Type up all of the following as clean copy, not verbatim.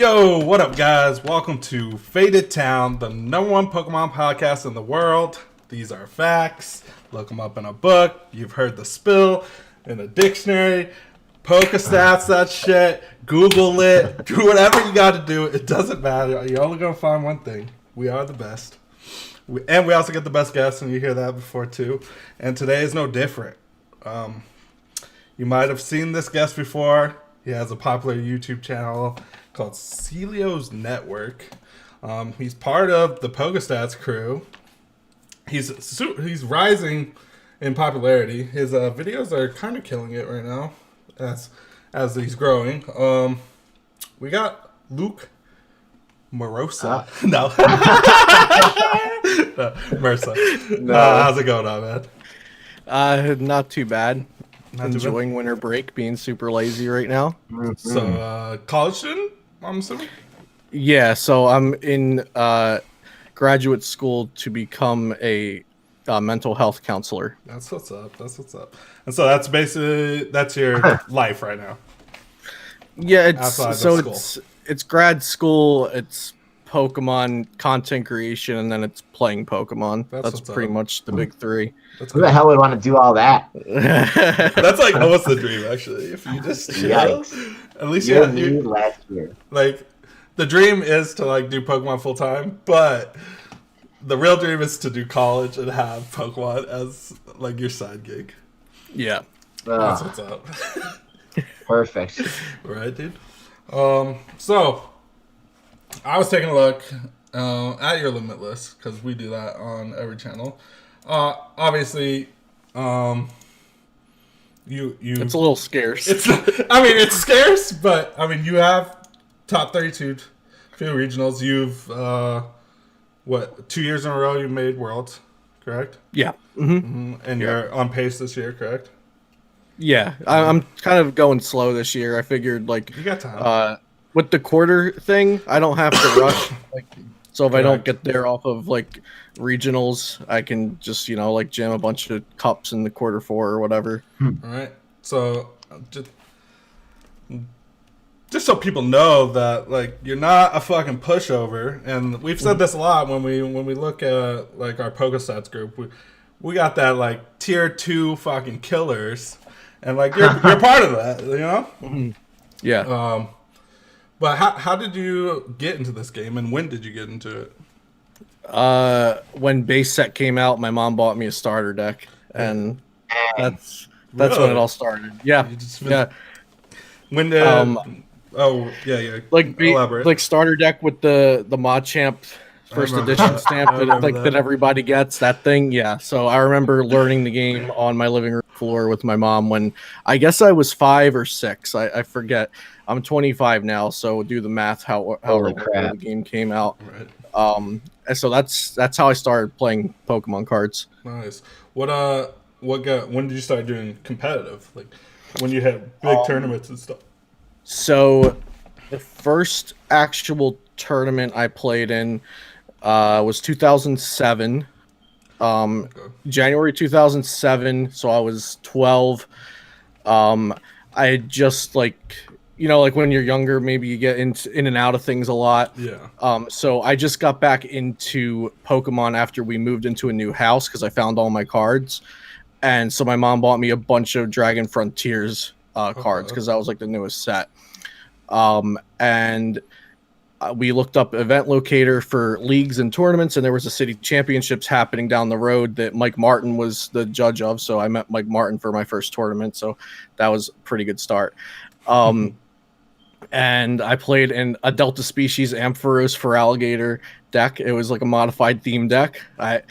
Yo, what up, guys? Welcome to Faded Town, the #1 Pokemon podcast in the world. These are facts. Look them up in a book. You've heard the spill in a dictionary. Pokestats, that shit. Google it. Do whatever you got to do. It doesn't matter. You're only going to find one thing. We are the best. And we also get the best guests, and you hear that before, too. And today is no different. You might have seen this guest before. He has a popular YouTube channel called Celio's Network. He's part of the Pokestats crew. He's rising in popularity. His videos are kind of killing it right now as he's growing. We got Luke Morosa. No. Mersa. No. How's it going on, man? Not too bad. Not too Enjoying winter break, being super lazy right now. So, college student, I'm assuming? Yeah, so I'm in graduate school to become a mental health counselor. That's what's up. And so that's your life right now. Yeah, Outside of school. it's grad school, it's Pokemon content creation, and then it's playing Pokemon. That's pretty much the big three. Who the hell would want to do all that? That's like almost the dream, actually. If you just Yikes. at least You're you me last year. like the dream is to like do Pokemon full time, but the real dream is to do college and have Pokemon as like your side gig. Yeah. That's Ugh, what's up. perfect. Right, dude? So I was taking a look at your limit list because we do that on every channel. Obviously, you It's a little scarce. it's scarce, but I mean you have top 32 few regionals. You've 2 years in a row you made worlds, correct? Yeah. And you're on pace this year, correct? Yeah, I'm kind of going slow this year. I figured You got time. with the quarter thing, I don't have to rush. So if I don't get there off of like regionals, I can just jam a bunch of cups in the quarter 4 or whatever. All right. So just so people know that like you're not a fucking pushover, and we've said this a lot when we look at like our Pokestats group. We got that like tier 2 fucking killers, and like you're part of that, you know. Yeah. But how did you get into this game, and when did you get into it? When base set came out, my mom bought me a starter deck, and that's Really? when it all started. Yeah. Yeah. When did? Yeah. Elaborate. Like starter deck with the Machamp first edition stamp that everybody gets, that thing. Yeah. So I remember learning the game on my living room floor with my mom when I guess I was 5 or 6. I forget. I'm 25 now, so do the math how Holy early crap. the game came out. Right. And so that's how I started playing Pokemon cards. Nice. When did you start doing competitive? Like when you had big tournaments and stuff? So the first actual tournament I played in was 2007. January 2007, so I was 12. I had just like when you're younger, maybe you get in and out of things a lot. Yeah. So I just got back into Pokemon after we moved into a new house because I found all my cards. And so my mom bought me a bunch of Dragon Frontiers cards because that was like the newest set. And we looked up event locator for leagues and tournaments, and there was a city championships happening down the road that Mike Martin was the judge of. So I met Mike Martin for my first tournament. So that was a pretty good start. And I played in a Delta Species Ampharos for Alligator deck. It was like a modified theme deck. I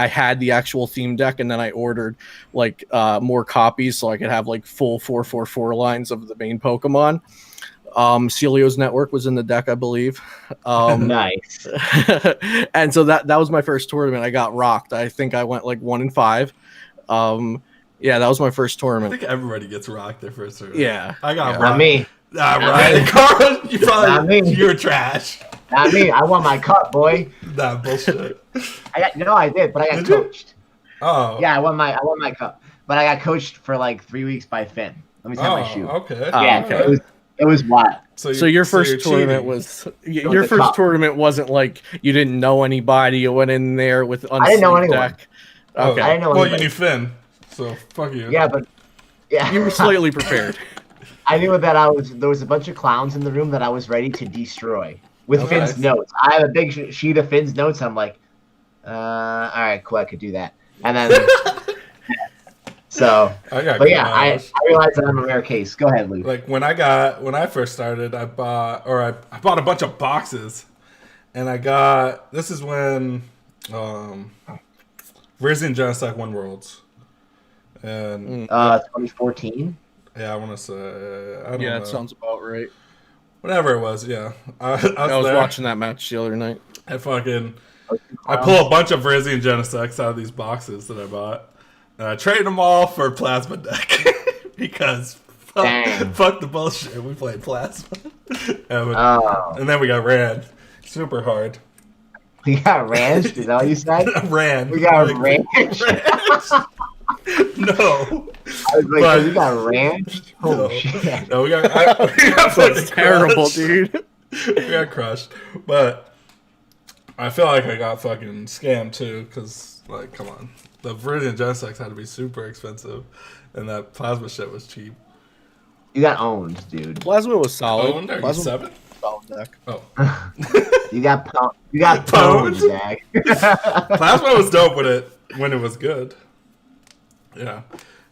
had the actual theme deck, and then I ordered like more copies so I could have like full 444 lines of the main Pokemon. Celio's Network was in the deck, I believe. Nice. And so that was my first tournament. I got rocked. I think I went like 1-5. Yeah, that was my first I tournament. think everybody gets rocked their first tournament. Yeah. I got rocked. Not me. Right. Carl, Not me. you're trash. Not me. I won my cup, boy. Nah, bullshit. I did, but I got Did you? coached. Oh. Yeah, I won my cup, but I got coached for like 3 weeks by Finn. Let me tell my shoe. Okay. Yeah, okay. it It was what? So your first you're tournament cheating. your the first cup. tournament wasn't like you didn't know anybody. You went in there with I didn't know unsleeved anyone. deck. Oh, Okay, I didn't know well, you anybody. knew Finn, so fuck you. Yeah, but yeah, you were slightly prepared. I knew that there was a bunch of clowns in the room that I was ready to destroy with Okay. Finn's notes. I have a big sheet of Finn's notes. I'm like, all right, cool, I could do that. And then so, but yeah, I realized that I'm a rare case. Go ahead, Luke. Like when I first started, I bought a bunch of boxes, and this is when Risen Genesect won Worlds, and 2014. yeah, I want to say I don't know. Yeah, it sounds about right. Whatever it was, yeah. I was there. watching that match the other night. I pull a bunch of Risen Genesects out of these boxes that I bought, and I trade them all for a plasma deck because fuck the bullshit. We played plasma, and then we got ran super hard. We got ranched. Is that what you said? Ran. We got ranched. No. I was like, we got ranched. Oh shit. No, we got fucking Terrible, crushed. dude. We got crushed, but I feel like I got fucking scammed too, because like, come on, the Viridian Genesects had to be super expensive, and that plasma shit was cheap. You got owned, dude. Plasma was solid. Owned? Are you Plasma 7? solid deck. Oh. You got pwned, Zach. Plasma was dope when it was good. Yeah,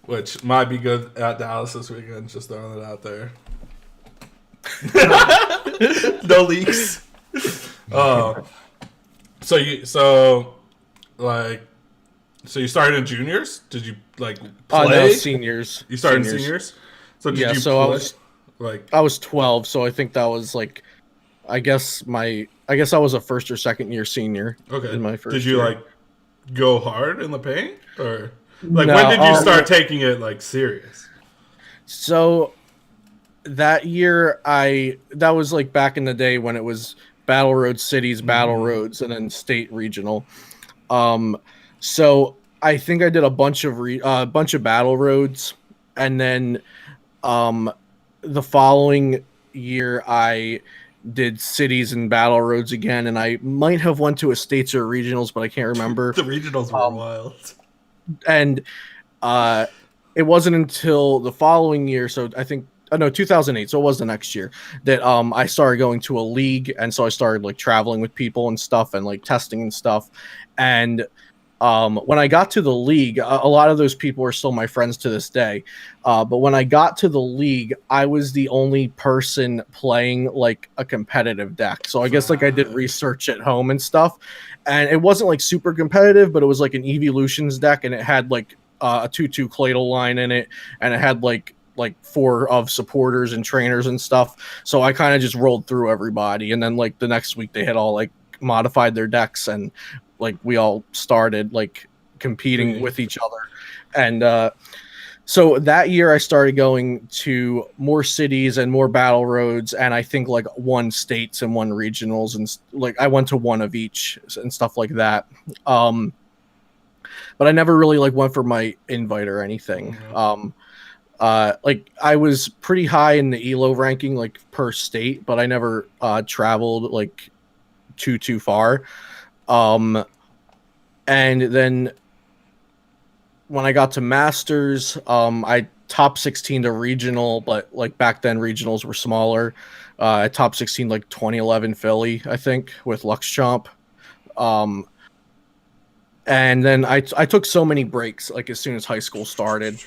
which might be good at Dallas this weekend. Just throwing it out there. No leaks. So you started in juniors? Did you like play? No, seniors. You started in seniors. So did you play? I was 12, so I think that was like, I guess I was a first or second year senior. Okay. In my first did you year. like go hard in the paint, or like No, when did you start taking it like serious? So that year that was like back in the day when it was Battle Road Cities, Battle Roads, and then state regional. So I think I did a bunch of Battle Roads, and then the following year I did cities and Battle Roads again, and I might have went to a states or regionals, but I can't remember. The regionals were wild. And it wasn't until the following year, so I think 2008, so it was the next year, that I started going to a league, and so I started like traveling with people and stuff, and like testing and stuff. And when I got to the league, a lot of those people are still my friends to this day. But when I got to the league, I was the only person playing like a competitive deck. So I guess like I did research at home and stuff, and it wasn't like super competitive, but it was like an Evolutions deck, and it had like a 2/2 Cladle line in it, and it had like 4 of supporters and trainers and stuff. So I kind of just rolled through everybody, and then like the next week they had all like modified their decks, and like we all started like competing with each other. And so that year I started going to more cities and more Battle Roads, and I think like 1 states and 1 regionals, and like I went to 1 of each and stuff like that. But I never really like went for my invite or anything. Like I was pretty high in the ELO ranking like per state, but I never traveled like too far. And then when I got to Masters, I top 16 to regional, but like back then regionals were smaller. I top 16 like 2011 Philly, I think, with Lux Chomp. And then I took so many breaks like as soon as high school started.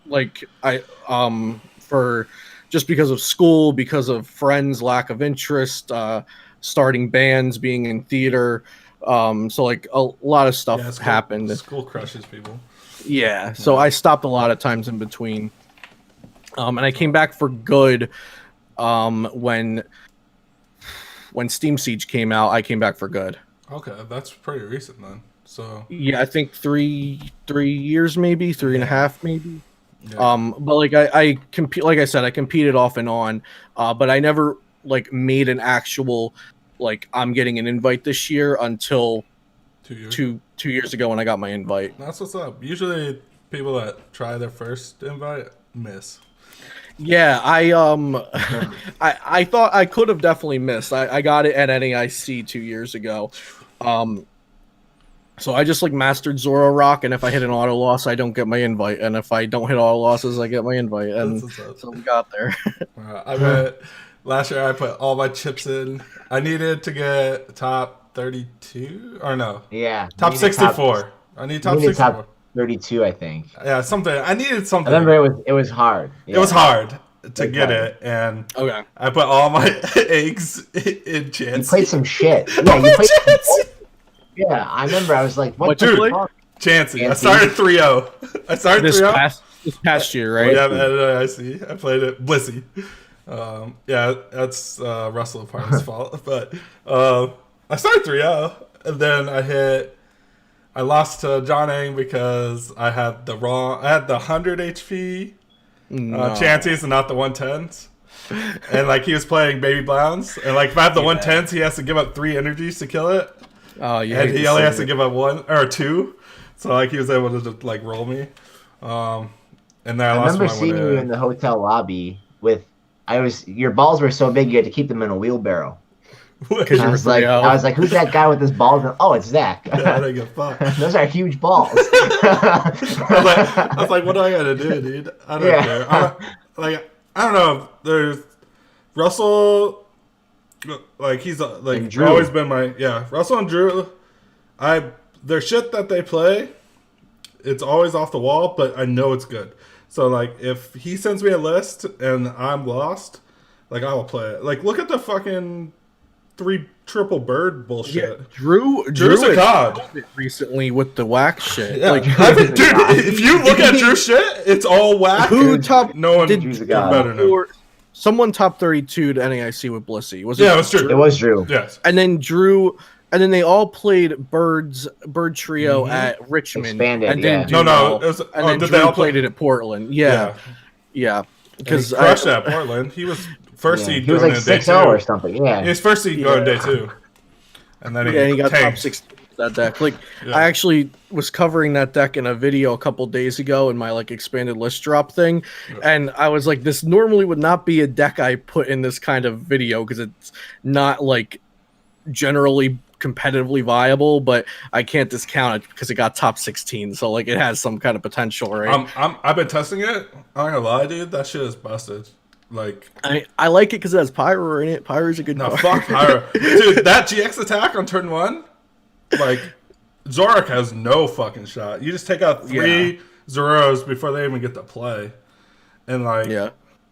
Like for just because of school, because of friends, lack of interest, starting bands, being in theater. So like a lot of stuff happened. School crushes people. Yeah. So I stopped a lot of times in between. And I came back for good when Steam Siege came out. I came back for good. Okay, that's pretty recent then. So yeah, I think 3 years, maybe 3.5, maybe. Yeah. But like I compete, like I said, I competed off and on, but I never like made an actual like I'm getting an invite this year until 2 years. two years ago when I got my invite. That's what's up. Usually people that try their first invite miss. Yeah, I thought I could have definitely missed. I got it at NAIC 2 years ago. Um, so I just like mastered Zoro Rock, and if I hit an auto loss, I don't get my invite, and if I don't hit auto losses, I get my invite, and That's what's up. so we got there. I went last year. I put all my chips in. I needed to get top 32 or no, Yeah. top you needed 64. I need you top needed 64. top 32, I think. Yeah, something. I needed I something. remember it was hard. It was hard to was get hard. it, and Okay. I put all my eggs in You chance. played some shit. Yeah, you played some Yeah, I remember. I was like, "What Dude, the fuck?" Chansey. I Chansey. started 3-0. I started This 3-0. past year, right? Yeah, I see. I played it Blissy. Yeah, that's Russell Parton's fault. But I started 3-0, and then I lost to John Ang because I had the 100 HP Chances and not the 110s. And like he was playing Baby Browns, and like if I have the 110s, he has to give up 3 energies to kill it. Oh, yeah. And he only has to give up 1 or 2. So like he was able to just, like roll me. And then I lost remember my seeing you in the hotel lobby with. Your balls were so big you had to keep them in a wheelbarrow. Because I was like, who's that guy with his balls? Oh, it's Zach. I didn't give a fuck. Those are huge balls. I was like, what do I gotta do, dude? I don't care. I don't know. There's Russell, like he's like Drew. always been Russell and Drew. Their shit that they play, it's always off the wall, but I know it's good. So like if he sends me a list and I'm lost, like I will play it. Like look at the fucking 3 triple bird bullshit. Yeah, Drew's a god recently with the whack shit. Yeah. Like, dude, if you look at Drew's shit, it's all whack. No one Drew's a god. better than him. or someone top 32 to NAIC with Blissey. Was Yeah, it was Drew. It was Drew. Yes. And then and then they all played Bird Trio at Richmond. Expanded, and didn't do No, well. it was, and then did Drew they all played it at Portland. Yeah. And Because he crushed at Portland. He was first seed He was going like into day 6-0 or 2. something. Yeah. He was first seed going day 2. And then he got tanked. top 6 that deck. Like I actually was covering that deck in a video a couple days ago in my like expanded list drop thing, and I was like, this normally would not be a deck I put in this kind of video because it's not like generally competitively viable, but I can't discount it because it got top 16, so like it has some kind of potential, right? I've been testing it. I'm not gonna lie, dude. That shit is busted. Like I like it because it has Pyro in it. Pyro's a good no, card. fuck Pyro, dude. That GX attack on turn 1, like Zorak has no fucking shot. You just take out 3 Zoros before they even get to play, and like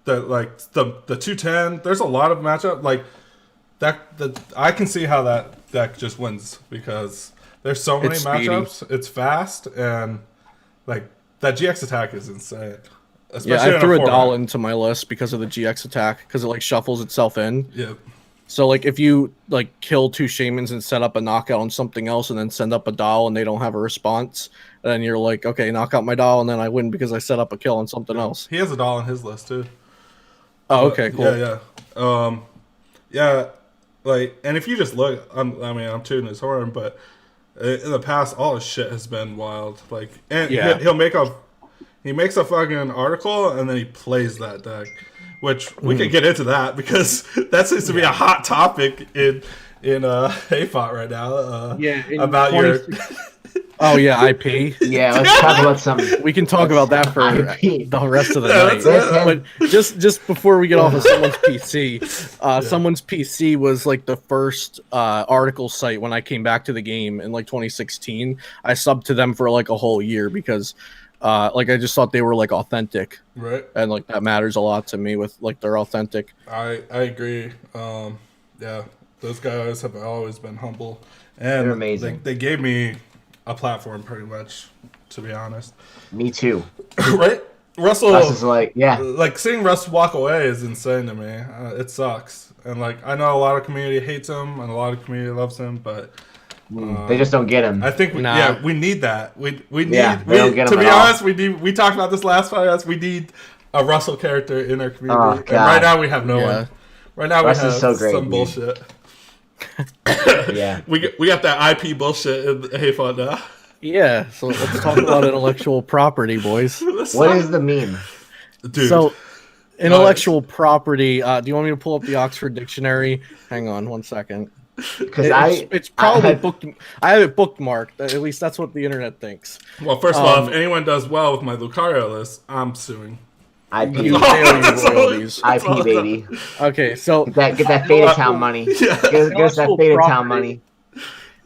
the 210. There's a lot of matchup like that. I can see how that deck just wins because there's so many matchups. It's fast and like that GX attack is insane. Especially I threw a doll format. into my list because of the GX attack because it like shuffles itself in. Yep. So like if you like kill 2 shamans and set up a knockout on something else and then send up a doll and they don't have a response, then you're like, okay, knock out my doll, and then I win because I set up a kill on something else. He has a doll on his list too. Oh, okay, cool. Yeah. Like, and if you just look, I'm tooting his horn, but in the past, all his shit has been wild. Like, and he makes a fucking article and then he plays that deck, which we could get into that because that seems to be a hot topic in HAFOT right now. About your. Oh yeah, IP. Yeah, let's talk about some. We can talk about that for IP. the rest of the Yeah, night. But just before we get off of someone's PC, someone's PC was like the first article site when I came back to the game in like 2016. I subbed to them for like a whole year because like I just thought they were like authentic, Right. and like that matters a lot to me with like they're authentic. I agree. Yeah, those guys have always been humble, and They're amazing. They gave me a platform, pretty much, to be honest. Me too. Right, Russell. Russ is like, yeah. Like seeing Russ walk away is insane to me. It sucks, and like I know a lot of community hates him, and a lot of community loves him, but They just don't get him. I think we need that. We need. they don't get him to be at all. honest, we talked about this last podcast. We need a Russell character in our community, Oh, and God. right now we have no one. Right now Russ we have is so great, some dude. bullshit. Yeah. We got that IP bullshit in HAFOT now. Yeah, so let's talk about intellectual property, boys. What is the meme? Dude? So Intellectual property. Do you want me to pull up the Oxford Dictionary? Hang on 1 second. Because It's probably booked. I have it bookmarked. At least that's what the internet thinks. Well, first of all, if anyone does well with my Lucario list, I'm suing. IP, You pay all your royalties. IP, baby. Okay, so Get that Beta Town money. Yeah. Get us that Beta Town Property. money.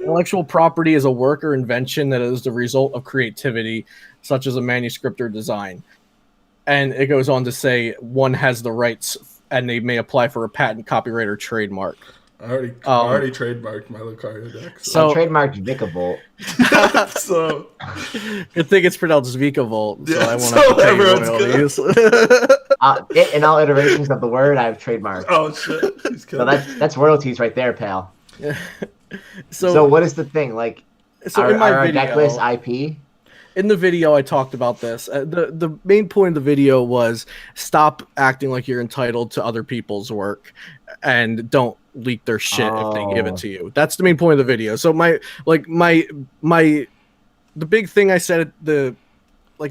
intellectual property is a work or invention that is the result of creativity, such as a manuscript or design. And it goes on to say one has the rights, and they may apply for a patent, copyright, or trademark. I already trademarked my Lucario deck. So I trademarked Vikavolt. So good thing it's pronounced Vikavolt, so yeah, I won't have to pay everyone's royalties. In all iterations of the word, I've trademarked. Oh shit! So that's royalties right there, pal. So what is the thing? Like, so in my our video, deck list IP? in the video, I talked about this. The main point of the video was stop acting like you're entitled to other people's work, and don't leak their shit if they give it to you. That's the main point of the video. So the big thing I said at the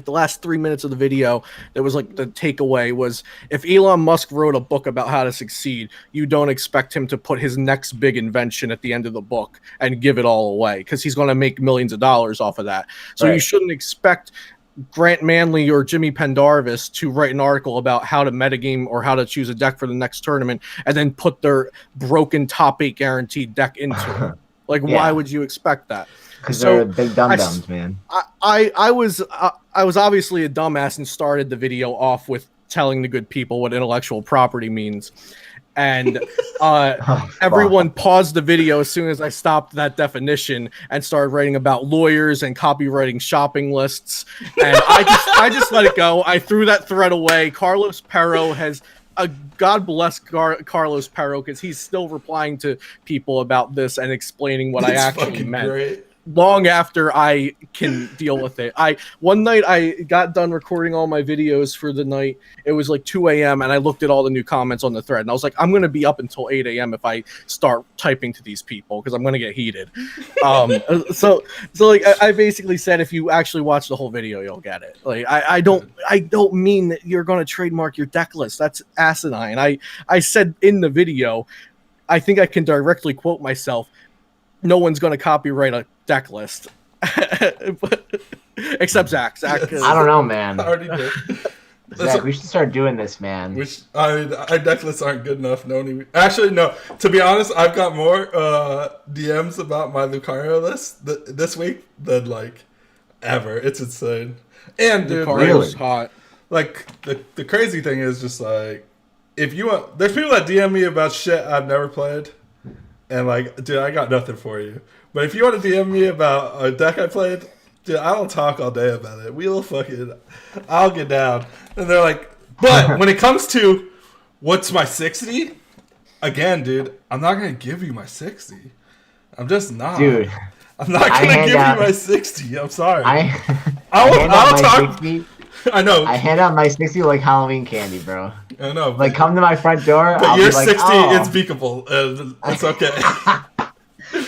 last 3 minutes of the video that was like the takeaway was, if Elon Musk wrote a book about how to succeed, you don't expect him to put his next big invention at the end of the book and give it all away, because he's going to make millions of dollars off of that. So you shouldn't expect Grant Manley or Jimmy Pendarvis to write an article about how to metagame or how to choose a deck for the next tournament and then put their broken top 8 guaranteed deck into it. Like, why would you expect that? Because they're big dum-dums, man. I was obviously a dumbass and started the video off with telling the good people what intellectual property means. And everyone paused the video as soon as I stopped that definition and started writing about lawyers and copywriting shopping lists. And I just let it go. I threw that thread away. Carlos Perro has God bless Carlos Perro, because he's still replying to people about this and explaining what I actually meant. Great. Long after I can deal with it. One night I got done recording all my videos for the night. It was like 2 a.m. and I looked at all the new comments on the thread, and I was like, I'm going to be up until 8 a.m. if I start typing to these people, because I'm going to get heated. So I basically said, if you actually watch the whole video, you'll get it. Like, I don't mean that you're going to trademark your deck list. That's asinine. I said in the video, I think I can directly quote myself, no one's going to copyright a deck list. Except Zach. I don't know, man. I already did. Zach, we should start doing this, man. Our deck lists aren't good enough. Actually, no. To be honest, I've got more DMs about my Lucario list this week than like ever. It's insane. And dude, Lucario's hot. Like the crazy thing is just like, if you want, there's people that DM me about shit I've never played. And like, dude, I got nothing for you. But if you want to DM me about a deck I played, dude, I don't talk all day about it. I'll get down. And they're like, but when it comes to what's my 60, again, dude, I'm not going to give you my 60. I'm just not. Dude. I'm not going to give you my 60. I'm sorry. I'll talk. 60. I know. I hand out my 60 like Halloween candy, bro. I know. Like, come to my front door. But I'll your be like, 60 oh. is beakable. It's okay.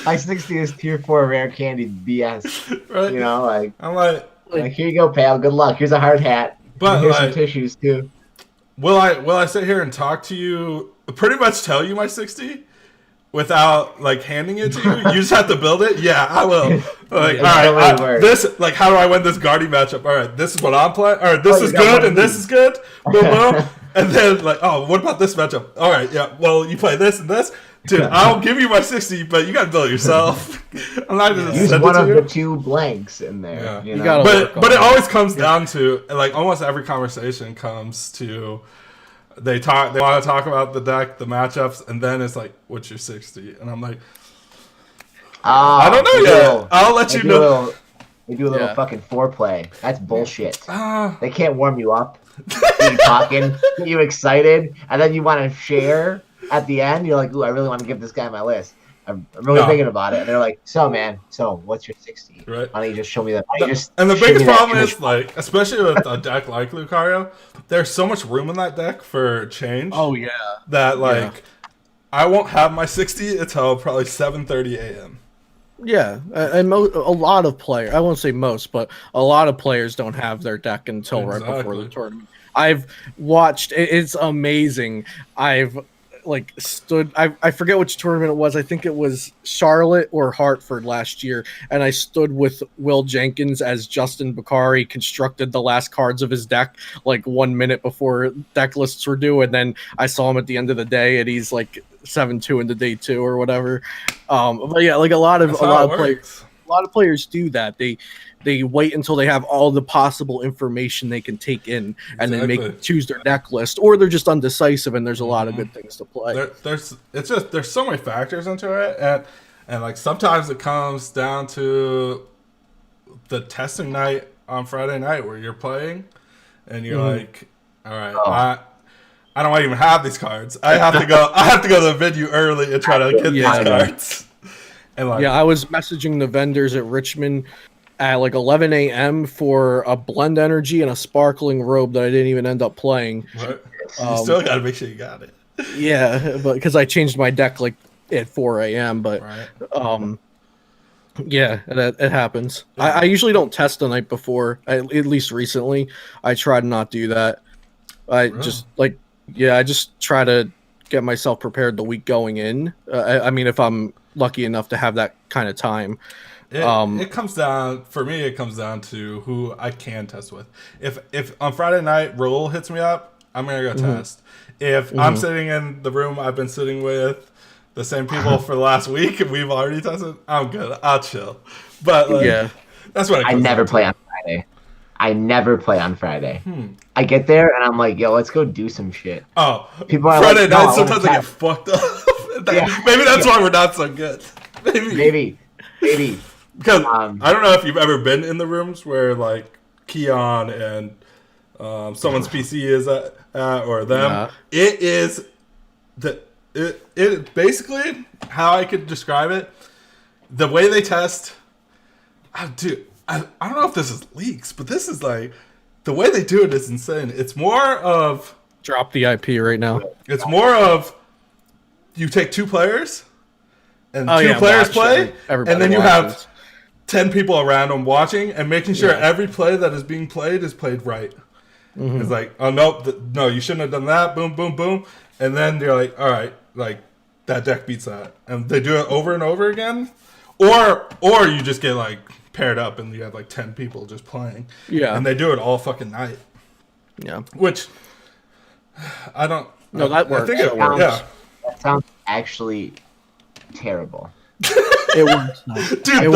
My 60 is tier 4 rare candy BS. Right? You know, like, I'm like, here you go, pal. Good luck. Here's a hard hat. But here's some tissues too. Will I sit here and talk to you? Pretty much tell you my 60 without like handing it to you. You just have to build it. Yeah, I will. Like, all right, this like, how do I win this Guardy matchup? All right, this is what I'm playing. All right, this is good and this is good. Boom, boom. And then like, oh, what about this matchup? All right, yeah. Well, you play this and this. Dude, I'll give you my 60, but you gotta build it yourself. I'm not gonna use send one it to of you. the 2 blanks in there. Yeah. You know? But it always comes down to, like, almost every conversation comes to, they want to talk about the deck, the matchups, and then it's like, what's your 60? And I'm like, I don't know yet. I'll let you know. They do a little fucking foreplay. That's bullshit. They can't warm you up. Get you talking, get you excited, and then you want to share at the end. You're like, ooh, I really want to give this guy my list. I'm really thinking about it. And they're like, so what's your 60? Right. Why don't you just show me that? And the biggest problem is, like, especially with a deck like Lucario, there's so much room in that deck for change. Oh, yeah. That, like, I won't have my 60 until probably 7:30 a.m. Yeah, and a lot of players, I won't say most, but a lot of players don't have their deck until right before the tournament. I've watched. It's amazing. I've like stood. I forget which tournament it was. I think it was Charlotte or Hartford last year, and I stood with Will Jenkins as Justin Bakari constructed the last cards of his deck like 1 minute before deck lists were due, and then I saw him at the end of the day, and he's like 7-2 into day 2 or whatever. But yeah, like a lot of players do that. They wait until they have all the possible information they can take in, and then choose their deck list, or they're just undecisive, and there's a lot of good things to play. There's so many factors into it, and like sometimes it comes down to the testing night on Friday night where you're playing, and you're like, all right, I don't even have these cards. I have to go to the venue early and try to get these cards. And like, I was messaging the vendors at Richmond at like 11 a.m. for a blend energy and a sparkling robe that I didn't even end up playing. Right. You still got to make sure you got it. Yeah, but because I changed my deck like at 4 a.m. But yeah, it happens. Yeah. I usually don't test the night before. At least recently, I try to not do that. I just try to get myself prepared the week going in. I mean, if I'm lucky enough to have that kind of time. It comes down to who I can test with. If on Friday night Raul hits me up, I'm gonna go test. If I'm sitting in the room I've been sitting with the same people for the last week and we've already tested, I'm good. I'll chill. But that's what I never play on Friday. I never play on Friday. I get there and I'm like, yo, let's go do some shit. Oh, people are Friday night sometimes I get fucked up. Maybe that's why we're not so good. Maybe. Because I don't know if you've ever been in the rooms where like Keon and someone's PC is at or them. Yeah. It is it basically how I could describe it. The way they test, I don't know if this is leaks, but this is like the way they do it is insane. It's more of drop the IP right now. It's more of you take 2 players and 2 players play, and then you have 10 people around them watching and making sure every play that is being played is played right. It's like, oh no, you shouldn't have done that. Boom, boom, boom, and then you're like, all right, like that deck beats that, and they do it over and over again, or you just get like paired up and you have like 10 people just playing, and they do it all fucking night. Yeah, which I don't. No, that works. I think it works. That sounds actually terrible. It works. Dude,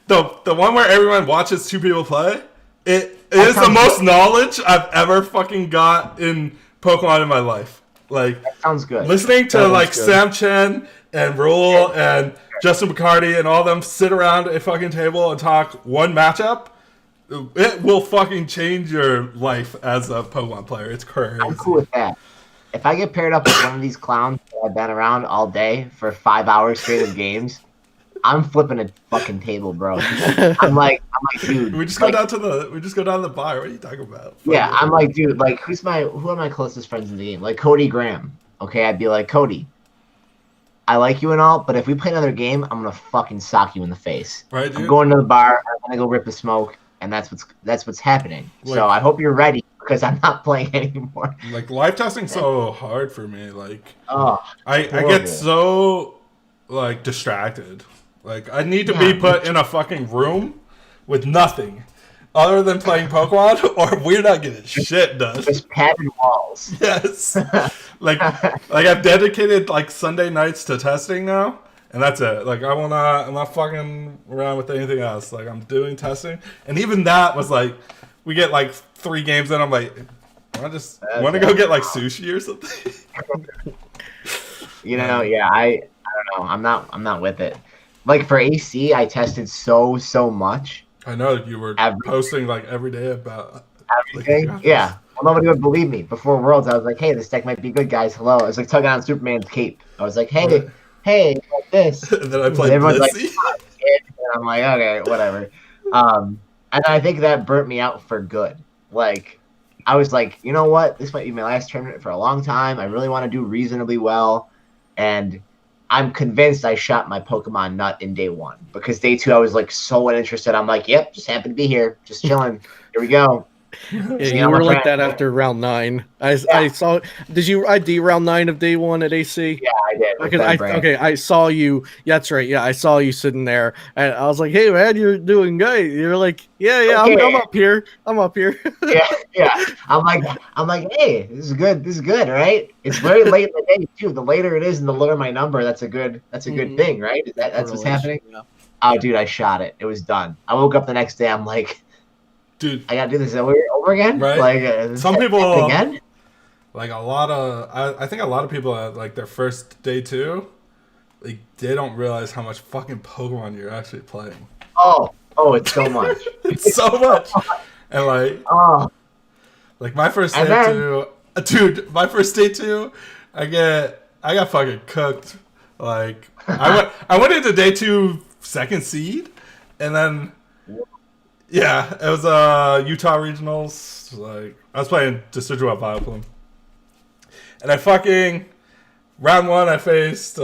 the one where everyone watches 2 people play, it is the most knowledge I've ever fucking got in Pokemon in my life. Like, that sounds good. Listening to like Sam Chen and Raul and Justin Bacardi and all them sit around a fucking table and talk one matchup, it will fucking change your life as a Pokemon player. It's crazy. I'm cool with that. If I get paired up with one of these clowns that I've been around all day for 5 hours straight of games, I'm flipping a fucking table, bro. I'm like, dude. We just go down to the bar. What are you talking about? Yeah, I'm like, dude. Like, who are my closest friends in the game? Like Cody Graham. Okay, I'd be like, Cody, I like you and all, but if we play another game, I'm gonna fucking sock you in the face. Right, dude? I'm going to the bar. I'm gonna go rip the smoke, and that's what's happening. Like, so I hope you're ready. Because I'm not playing anymore. Like, live testing's so hard for me. Like, I get so like distracted. Like, I need to be put in a fucking room with nothing other than playing Pokemon, or we're not getting shit done. Just padded walls. Yes. like I've dedicated like Sunday nights to testing now, and that's it. Like, I'm not fucking around with anything else. Like, I'm doing testing, and even that was like, we get like 3 games in. I'm like, I want to go get like sushi or something. I don't know. I'm not with it. Like for AC, I tested so much. I know you were posting like every day about everything. Like, yeah, well, nobody would believe me. Before Worlds, I was like, "Hey, this deck might be good, guys. Hello." I was like tugging on Superman's cape. I was like, "Hey, like this." And then I played Blissey. Like, and I'm like, "Okay, whatever." And I think that burnt me out for good. Like, I was like, you know what? This might be my last tournament for a long time. I really want to do reasonably well, and I'm convinced I shot my Pokemon nut in day 1 because day 2 I was like so uninterested. I'm like, yep, just happened to be here, just chilling. Here we go. Yeah, See, you I'm a were like fan. that after round 9. I Yeah. saw. Did you ID round 9 of day 1 at AC? Yeah, I did. with Because Ben Brand. I saw you. Yeah, that's right. Yeah, I saw you sitting there, and I was like, "Hey, man, you're doing great." You're like, "Yeah, Okay. I'm up here. I'm up here." Yeah. I'm like, hey, this is good. This is good, right? It's very late in the day too. The later it is, and the lower my number, that's a good Mhm. thing, right? That's what's happening? Yeah. Oh, dude, I shot it. It was done. I woke up the next day. I'm like, Dude, I gotta do this over again. right? Like, Some people again. like a lot of. I think a lot of people at like their first day 2, like they don't realize how much fucking Pokemon you're actually playing. Oh, it's so much. It's so much, and Oh, like my first And day then- 2, dude. My first day 2, I got fucking cooked. Like I went into day 2 second seed, and then yeah, it was Utah regionals. Like I was playing Deciduous Vileplume, and I fucking round 1 I faced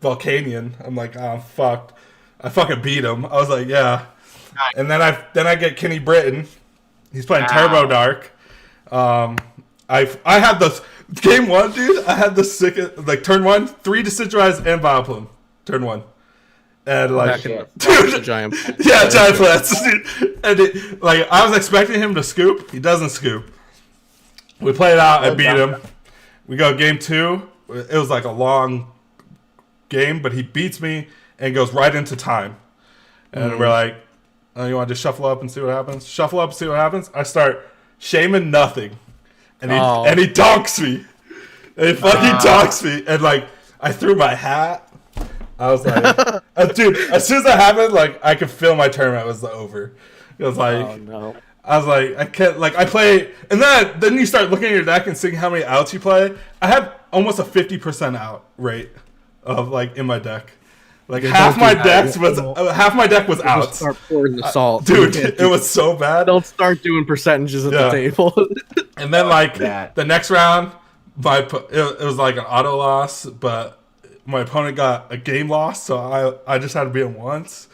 Volcanion. I'm like, oh, I'm fucked. I fucking beat him. I was like, yeah. And then I get Kenny Britton. He's playing Turbo Dark. I had the game 1, dude. I had the sickest, like turn 1, 3 Deciduous and Vileplume. Turn 1. And like, shit. dude, Giant. yeah, giant plants. And like, I was expecting him to scoop. He doesn't scoop. We play it out. I beat him. We go game 2. It was like a long game, but he beats me and goes right into time. And we're like, oh, you want to just shuffle up and see what happens? Shuffle up, see what happens. I start shaming nothing, and he donks me. And he fucking donks me, and like I threw my hat. I was like, dude, as soon as that happened, like I could feel my tournament was over. It was like, Oh no. I was like, I can't, like I play, and then you start looking at your deck and seeing how many outs you play. I had almost a 50% out rate of like in my deck. Like half my deck was out. Just start pouring the salt, Dude, it was so bad. Don't start doing percentages at the table. And then like the next round, it was like an auto loss, but my opponent got a game loss, so I just had to beat him once,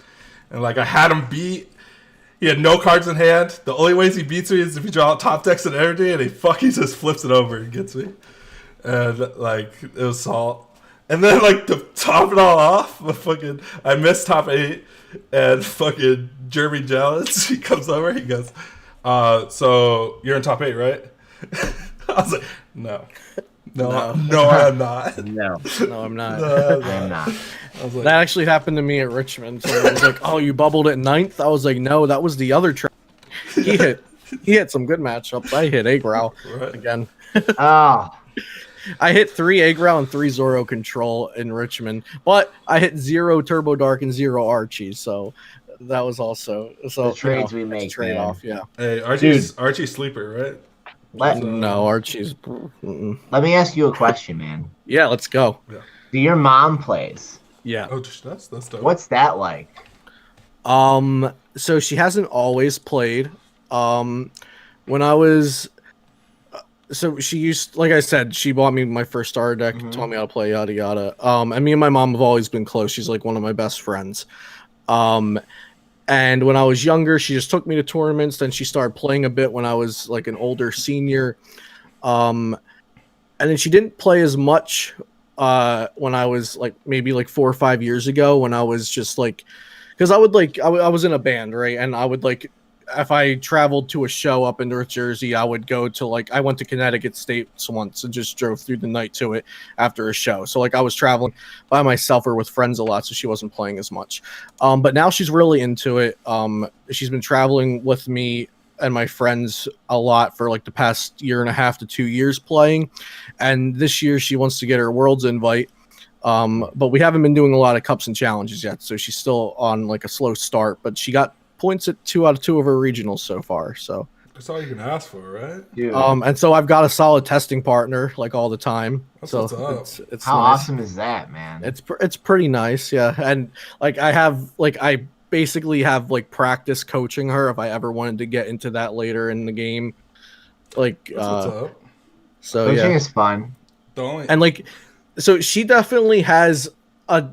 and like I had him beat. He had no cards in hand. The only ways he beats me is if he draw out top decks and energy, and he fucking just flips it over and gets me. And like it was salt. And then like to top it all off, I missed top 8, and fucking Jeremy Jealous, he comes over, he goes, so you're in top 8, right? I was like, no, I'm not. No, I'm not. I'm not. I was like, That actually happened to me at Richmond. So it was like, oh, you bubbled at 9th? I was like, no, that was the other track. He hit some good matchups. I hit Agrow again. Oh, I hit 3 Agrow and 3 Zoro Control in Richmond, but I hit 0 Turbo Dark and 0 Archie, so that was also the trades we make, trade off. Yeah. hey, Archie's sleeper, right? No, Archie's. Mm-mm. Let me ask you a question, man. Yeah, let's go. Do your mom plays? Yeah. Oh, that's dope. What's that like? So she hasn't always played. When I was. So she used, like I said, she bought me my first starter deck, taught me how to play, yada yada. And me and my mom have always been close. She's like one of my best friends. And when I was younger, she just took me to tournaments. Then she started playing a bit when I was like an older senior. And then she didn't play as much when I was like maybe like 4 or 5 years ago, when I was just like, because I would like I was in a band, right? And I would like, if I traveled to a show up in North Jersey, I would go to like, I went to Connecticut State once and just drove through the night to it after a show. So like I was traveling by myself or with friends a lot, so she wasn't playing as much. But now she's really into it. She's been traveling with me and my friends a lot for like the past 1.5 to 2 years playing. And this year she wants to get her Worlds invite. But we haven't been doing a lot of cups and challenges yet. So she's still on like a slow start, but she got points at 2 out of 2 of her regionals so far. So that's all you can ask for, right? Dude. And so I've got a solid testing partner like all the time. That's so what's up. it's How nice. awesome is that, man? It's pretty nice, yeah. And like I basically have like practice coaching her if I ever wanted to get into that later in the game. Like That's what's up. so Coaching yeah. is fun. And like so she definitely has a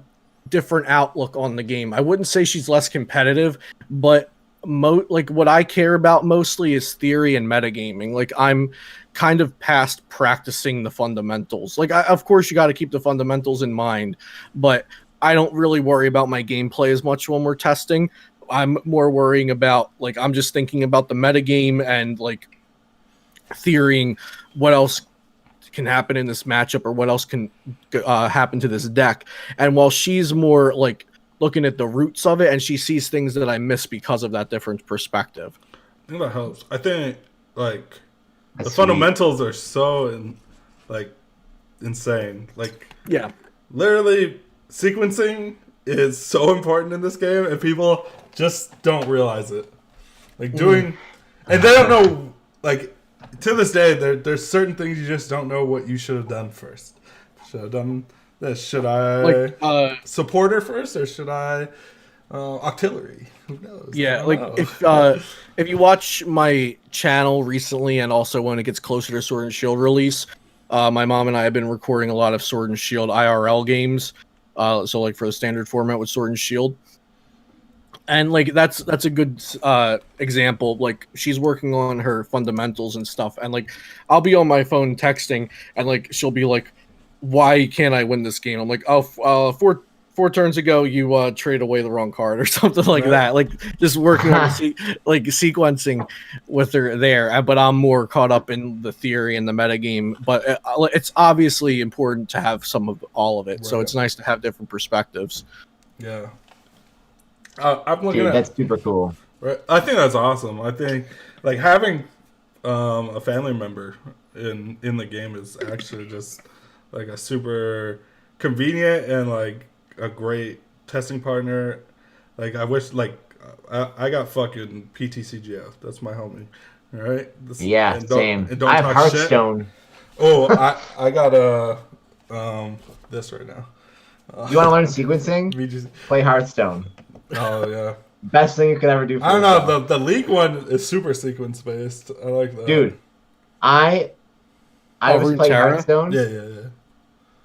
different outlook on the game. I wouldn't say she's less competitive, but like what I care about mostly is theory and metagaming. Like I'm kind of past practicing the fundamentals. Like of course you got to keep the fundamentals in mind, but I don't really worry about my gameplay as much when we're testing. I'm more worrying about like I'm just thinking about the metagame and like theorying what else can happen in this matchup or what else can happen to this deck. And while she's more like looking at the roots of it, and she sees things that I miss because of that different perspective. I think that helps. I think like That's the sweet. fundamentals are so insane. Like Yeah, literally sequencing is so important in this game, and people just don't realize it. Like doing, and they don't know. Like to this day, there's certain things you just don't know what you should have done first. Should have done this. Should I support her first, or should I artillery? Who knows? Yeah, like if you watch my channel recently, and also when it gets closer to Sword and Shield release, my mom and I have been recording a lot of Sword and Shield IRL games. So like for the standard format with Sword and Shield. And like that's a good example. Like she's working on her fundamentals and stuff, and like I'll be on my phone texting, and like she'll be like, "Why can't I win this game?" I'm like, "Oh, four turns ago you traded away the wrong card," or something like that. Like just working on like sequencing with her there. But I'm more caught up in the theory and the metagame. But it's obviously important to have some of all of it. Right. So it's nice to have different perspectives. Yeah. I'm looking Dude, at that's super cool. Right, I think that's awesome. I think like having a family member in the game is actually just like a super convenient and like a great testing partner. Like I wish like I got fucking PTCGF. That's my homie. All right. Yeah, same. And don't I have talk Hearthstone. Shit. Oh, I got this right now. You want to learn sequencing? Play Hearthstone. Oh yeah. Best thing you could ever do for I don't yourself. know, the League one is super sequence based. I like that. Dude, I was playing Hearthstone. Yeah.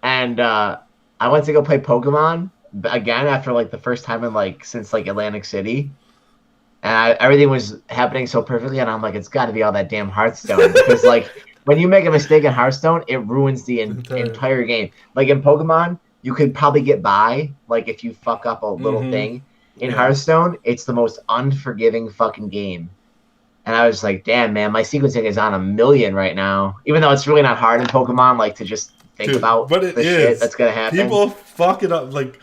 And I went to go play Pokemon again after like the first time in like since like Atlantic City. And everything was happening so perfectly, and I'm like, it's got to be all that damn Hearthstone. Because like when you make a mistake in Hearthstone, it ruins the entire game. Like in Pokemon, you could probably get by like if you fuck up a little thing. In Hearthstone, it's the most unforgiving fucking game. And I was like, damn, man, my sequencing is on 1,000,000 right now. Even though it's really not hard in Pokemon, like, to just think about the shit that's going to happen. People fuck it up, like...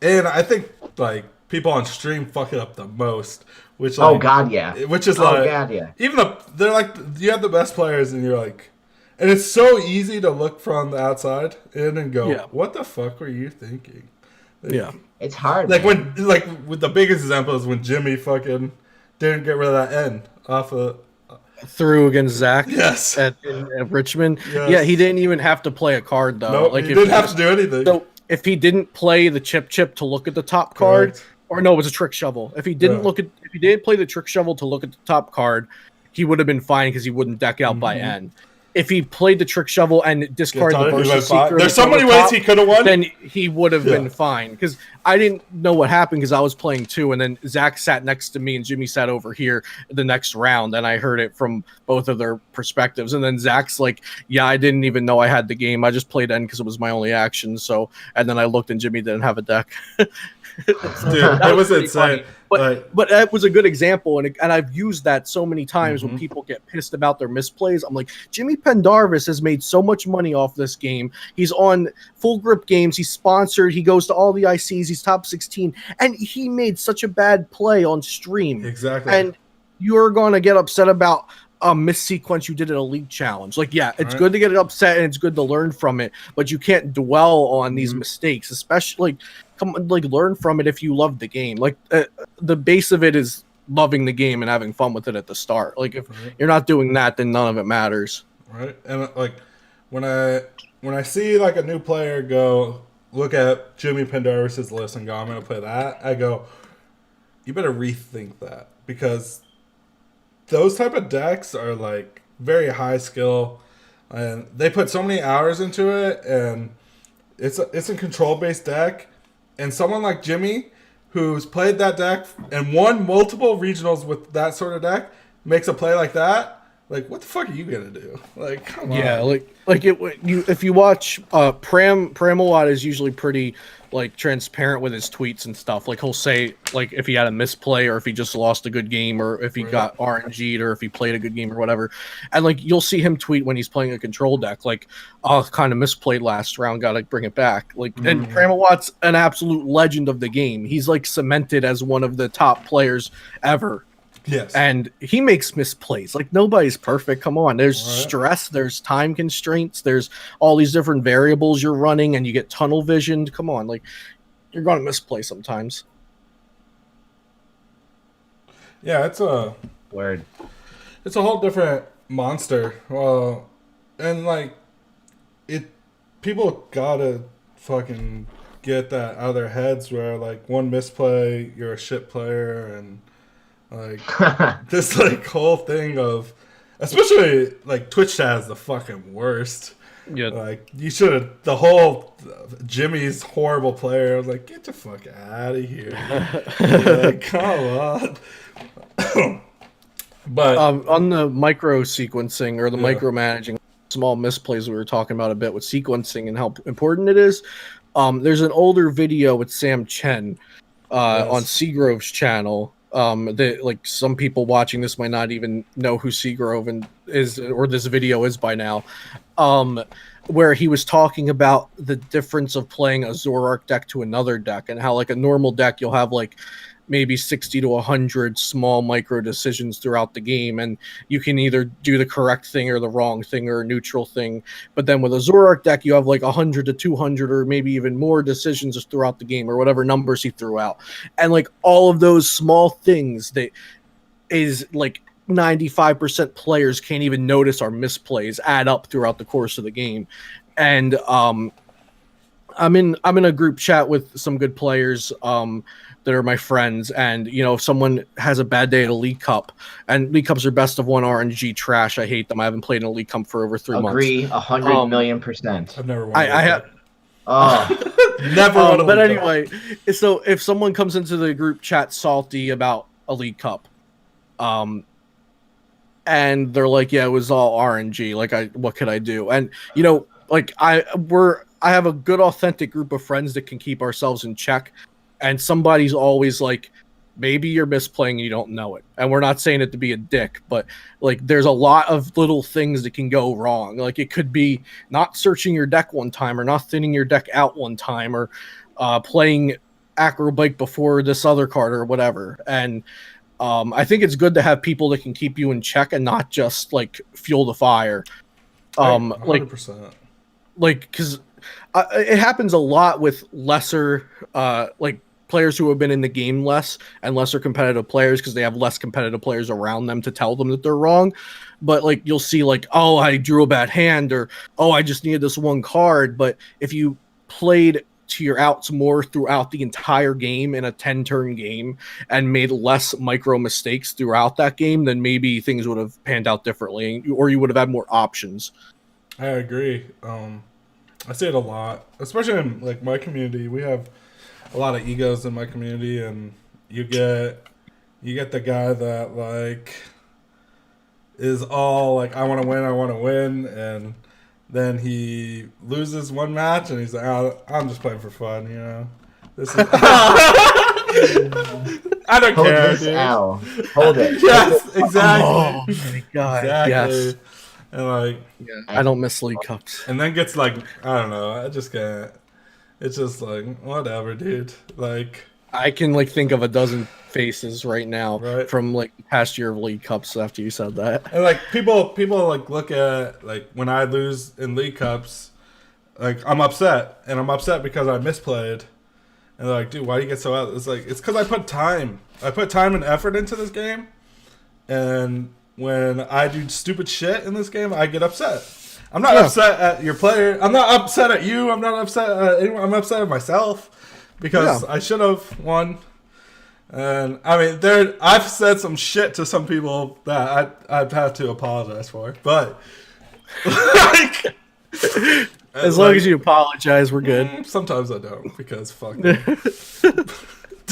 And I think, like, people on stream fuck it up the most. Which, like, oh, God, yeah. Which is, like... Oh, God, yeah. Even they're, like... You have the best players, and you're, like... And it's so easy to look from the outside in and go, what the fuck were you thinking? Like, it's hard. Like man. with the biggest example is when Jimmy fucking didn't get rid of that N off of through against Zach. Yes. At Richmond. Yes. Yeah, he didn't even have to play a card though. Nope, like he didn't have to do anything. So if he didn't play the chip to look at the top card, or no, it was a trick shovel. If he didn't if he didn't play the trick shovel to look at the top card, he would have been fine because he wouldn't deck out by N. If he played the trick shovel and discarded the burst seeker, there's so many ways he could have won. Then he would have been fine. Because I didn't know what happened because I was playing too, and then Zach sat next to me and Jimmy sat over here the next round, and I heard it from both of their perspectives. And then Zach's like, "Yeah, I didn't even know I had the game. I just played N because it was my only action." So, and then I looked and Jimmy didn't have a deck. Dude, that was insane. But that was a good example, and I've used that so many times when people get pissed about their misplays. I'm like, Jimmy Pendarvis has made so much money off this game. He's on Full Grip Games. He's sponsored. He goes to all the ICs. He's top 16, and he made such a bad play on stream. Exactly. And you're going to get upset about a missequence you did at a league challenge. Like, yeah, it's good to get it upset and it's good to learn from it, but you can't dwell on these mistakes, especially learn from it if you love the game. Like the base of it is loving the game and having fun with it at the start. Like if you're not doing that, then none of it matters. Right. And like when I see like a new player go look at Jimmy Pendarvis's list and go, I'm gonna play that, I go, you better rethink that, because those type of decks are like very high skill, and they put so many hours into it, and it's a control based deck, and someone like Jimmy who's played that deck and won multiple regionals with that sort of deck makes a play like that, like, what the fuck are you gonna do? Like, come on. Yeah, if you watch Pramawat is usually pretty like transparent with his tweets and stuff. Like he'll say like if he had a misplay or if he just lost a good game or if he got RNG'd or if he played a good game or whatever. And like you'll see him tweet when he's playing a control deck, like, oh, kind of misplayed last round, gotta bring it back. Like and Pramawat's an absolute legend of the game. He's like cemented as one of the top players ever. Yes. And he makes misplays. Like nobody's perfect. Come on. There's stress, there's time constraints, there's all these different variables you're running and you get tunnel visioned. Come on, like you're gonna misplay sometimes. Yeah, it's a word. It's a whole different monster. Well, and like people gotta fucking get that out of their heads where like one misplay, you're a shit player and like this like whole thing of, especially like Twitch chat is the fucking worst. Yeah, like you should have the whole Jimmy's horrible player. I was like, get the fuck out of here. Like, come on. But on the micro sequencing or the micromanaging, small misplays we were talking about a bit with sequencing and how important it is. There's an older video with Sam Chen on Seagrove's channel. That like some people watching this might not even know who Seagrove is or this video is by now. Where he was talking about the difference of playing a Zoroark deck to another deck and how like a normal deck you'll have like maybe 60 to 100 small micro decisions throughout the game, and you can either do the correct thing or the wrong thing or a neutral thing. But then with a Zoroark deck, you have like 100 to 200 or maybe even more decisions throughout the game or whatever numbers he threw out. And like all of those small things that is like 95% players can't even notice are misplays add up throughout the course of the game. And I'm in a group chat with some good players that are my friends, and you know, if someone has a bad day at a League Cup, and League Cups are best of one RNG trash, I hate them. I haven't played in a League Cup for over 3 months. Agree, 100,000,000%. I've never won. I have. Never. But anyway, so if someone comes into the group chat salty about a League Cup, and they're like, "Yeah, it was all RNG. Like, what could I do?" And you know, like I have a good, authentic group of friends that can keep ourselves in check. And somebody's always like, maybe you're misplaying and you don't know it. And we're not saying it to be a dick, but like there's a lot of little things that can go wrong. Like it could be not searching your deck one time or not thinning your deck out one time or playing Acrobike before this other card or whatever. And I think it's good to have people that can keep you in check and not just like fuel the fire. 100%. Like, because it happens a lot with lesser like players who have been in the game less and lesser competitive players because they have less competitive players around them to tell them that they're wrong. But like you'll see like, oh, I drew a bad hand, or oh, I just needed this one card. But if you played to your outs more throughout the entire game in a 10-turn game and made less micro mistakes throughout that game, then maybe things would have panned out differently, or you would have had more options. I agree. I see it a lot, especially in like my community. We have a lot of egos in my community, and you get the guy that like is all like, I want to win, and then he loses one match, and he's like, oh, I'm just playing for fun, you know. This is I don't Hold care, this, dude. Al. Hold it. Yes, exactly. Oh my god! Exactly. Yes. And like, yeah, I don't miss League Cups. And then gets like, I don't know, I just can't. It's just like, whatever, dude. Like, I can like think of a dozen faces right now from like past year of League Cups after you said that. And like people like look at like when I lose in League Cups, like I'm upset, and I'm upset because I misplayed. And they're like, dude, why do you get so out? It's like, it's because I put time and effort into this game, and when I do stupid shit in this game, I get upset. I'm not upset at your player. I'm not upset at you. I'm not upset at anyone. I'm upset at myself because I should have won. And I mean, I've said some shit to some people that I've had to apologize for. But like, as long as you apologize, we're good. Sometimes I don't because fuck them.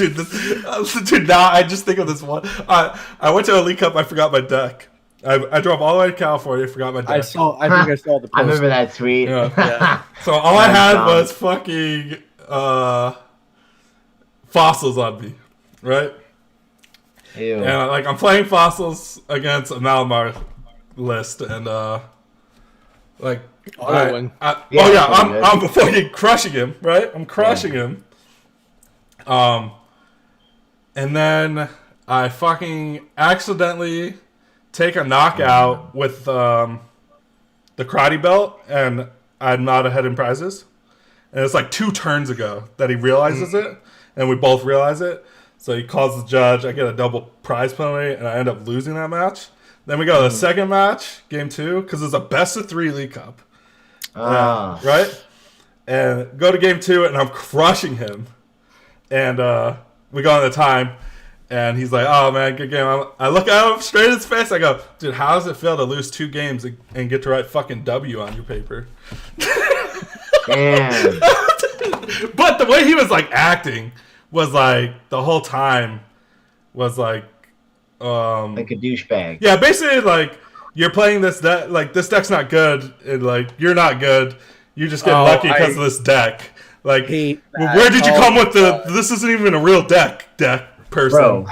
dude, now I just think of this one. I went to a League Cup. I forgot my deck. I drove all the way to California. Forgot my deck. I think I saw the post. I remember that tweet. Yeah. So all I had was fucking fossils on me, right? Ew. And like I'm playing fossils against a Malamar list, and like I'm fucking crushing him, right? I'm crushing him. And then I fucking accidentally take a knockout with the karate belt, and I'm not ahead in prizes. And it's like 2 turns ago that he realizes it, and we both realize it. So he calls the judge. I get a double prize penalty, and I end up losing that match. Then we go to the second match, game 2, because it's a best of 3 League Cup. Right? And go to game 2, and I'm crushing him. And we go on the time, and he's like, "Oh man, good game." I look at him straight in his face. I go, "Dude, how does it feel to lose 2 games and get to write fucking W on your paper?" Damn. But the way he was like acting was like the whole time was like a douchebag. Yeah, basically like you're playing this deck, like this deck's not good, and like you're not good. You just get lucky because of this deck. Like, where did you come with this isn't even a real deck person? Bro,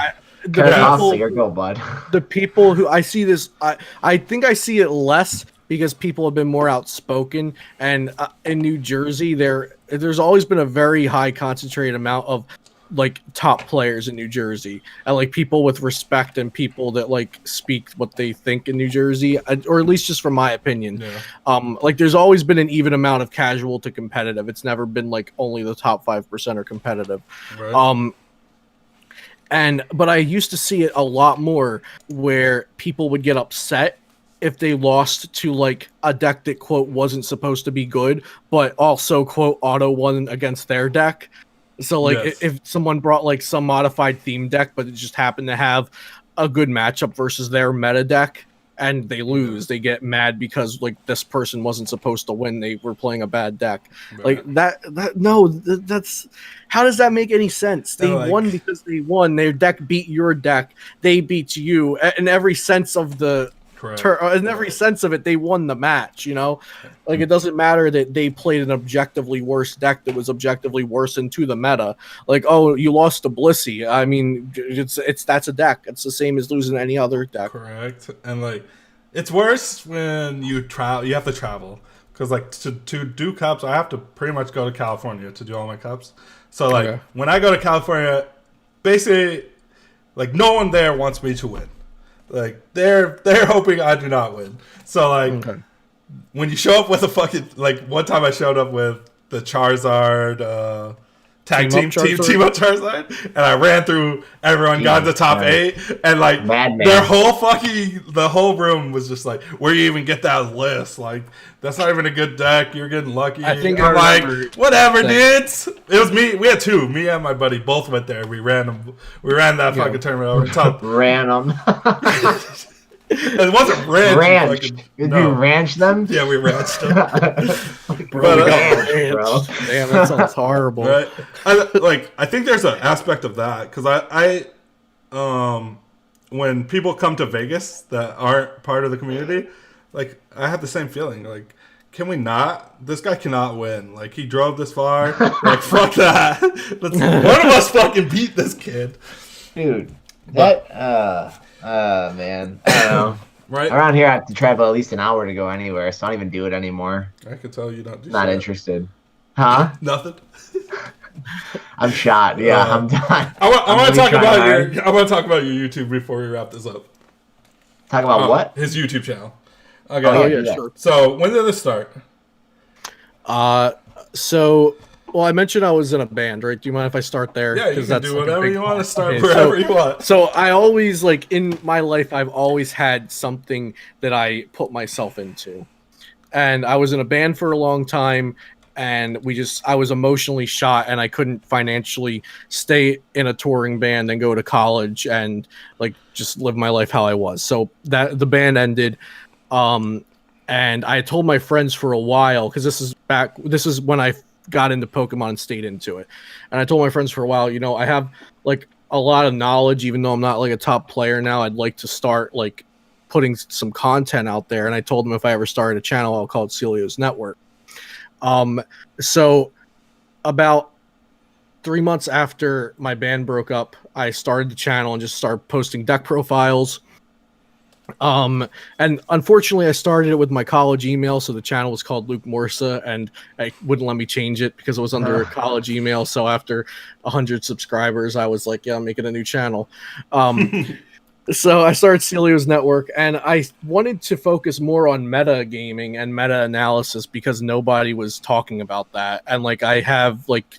go, bud. The people who I see this, I think I see it less because people have been more outspoken. And in New Jersey, there's always been a very high concentrated amount of like top players in New Jersey, and like people with respect and people that like speak what they think in New Jersey, or at least just from my opinion. Like there's always been an even amount of casual to competitive. It's never been like only the top 5% are competitive. Right. But I used to see it a lot more where people would get upset if they lost to like a deck that quote wasn't supposed to be good, but also quote auto won against their deck. So like if someone brought like some modified theme deck, but it just happened to have a good matchup versus their meta deck, and they lose, they get mad because like this person wasn't supposed to win. They were playing a bad deck. Right. Like that's how does that make any sense? They won because they won. Their deck beat your deck. They beat you in every sense of the in every sense of it. They won the match, you know. Like it doesn't matter that they played an objectively worse deck that was objectively worse into the meta. Like, oh, you lost to Blissey. I mean, that's a deck. It's the same as losing any other deck. Correct. And like, it's worse when you have to travel, because like to do cups, I have to pretty much go to California to do all my cups. So like when I go to California, basically, like no one there wants me to win. Like they're hoping I do not win. So like when you show up with a fucking, like one time I showed up with the Charizard team up Charizard, and I ran through everyone, got the top 8, and like the whole room was just like, where you even get that list? Like that's not even a good deck. You're getting lucky. I think I'm like, whatever, dudes. It was me. We had 2. Me and my buddy both went there. We ran them. We ran that fucking tournament over the top. Ran them. It wasn't ranch. Did you ranch them? Yeah, we ranched them. Bro, damn, that sounds horrible. Right? I think there's an aspect of that, because I when people come to Vegas that aren't part of the community, like I have the same feeling. Like, can we not? This guy cannot win. Like he drove this far. Like fuck that. One of us fucking beat this kid, dude. Man, I don't know. Right around here, I have to travel at least an hour to go anywhere, so I don't even do it anymore. I can tell you don't do. Not interested, huh? Nothing. I'm shot. Yeah, I'm done. I want to talk about your YouTube before we wrap this up. Talk about what? His YouTube channel. Okay. Oh yeah, sure. So when did this start? Well, I mentioned I was in a band, right? Do you mind if I start there? Yeah, you can do whatever you want to start wherever you want. So I always, like, in my life, I've always had something that I put myself into. And I was in a band for a long time, and I was emotionally shot, and I couldn't financially stay in a touring band and go to college and, like, just live my life how I was. So the band ended. And I told my friends for a while, because this is when I got into Pokemon and stayed into it. And I told my friends for a while, I have like a lot of knowledge, even though I'm not like a top player now. I'd like to start like putting some content out there. And I told them if I ever started a channel, I'll call it Celio's Network. So about 3 months after my band broke up, I started the channel and just started posting deck profiles. And unfortunately I started it with my college email, so the channel was called Luke Morsa, and I wouldn't let me change it because it was under a college email. So after 100 subscribers, I was like, yeah, I'm making a new channel. So I started Celio's Network, and I wanted to focus more on meta gaming and meta analysis because nobody was talking about that. And like I have like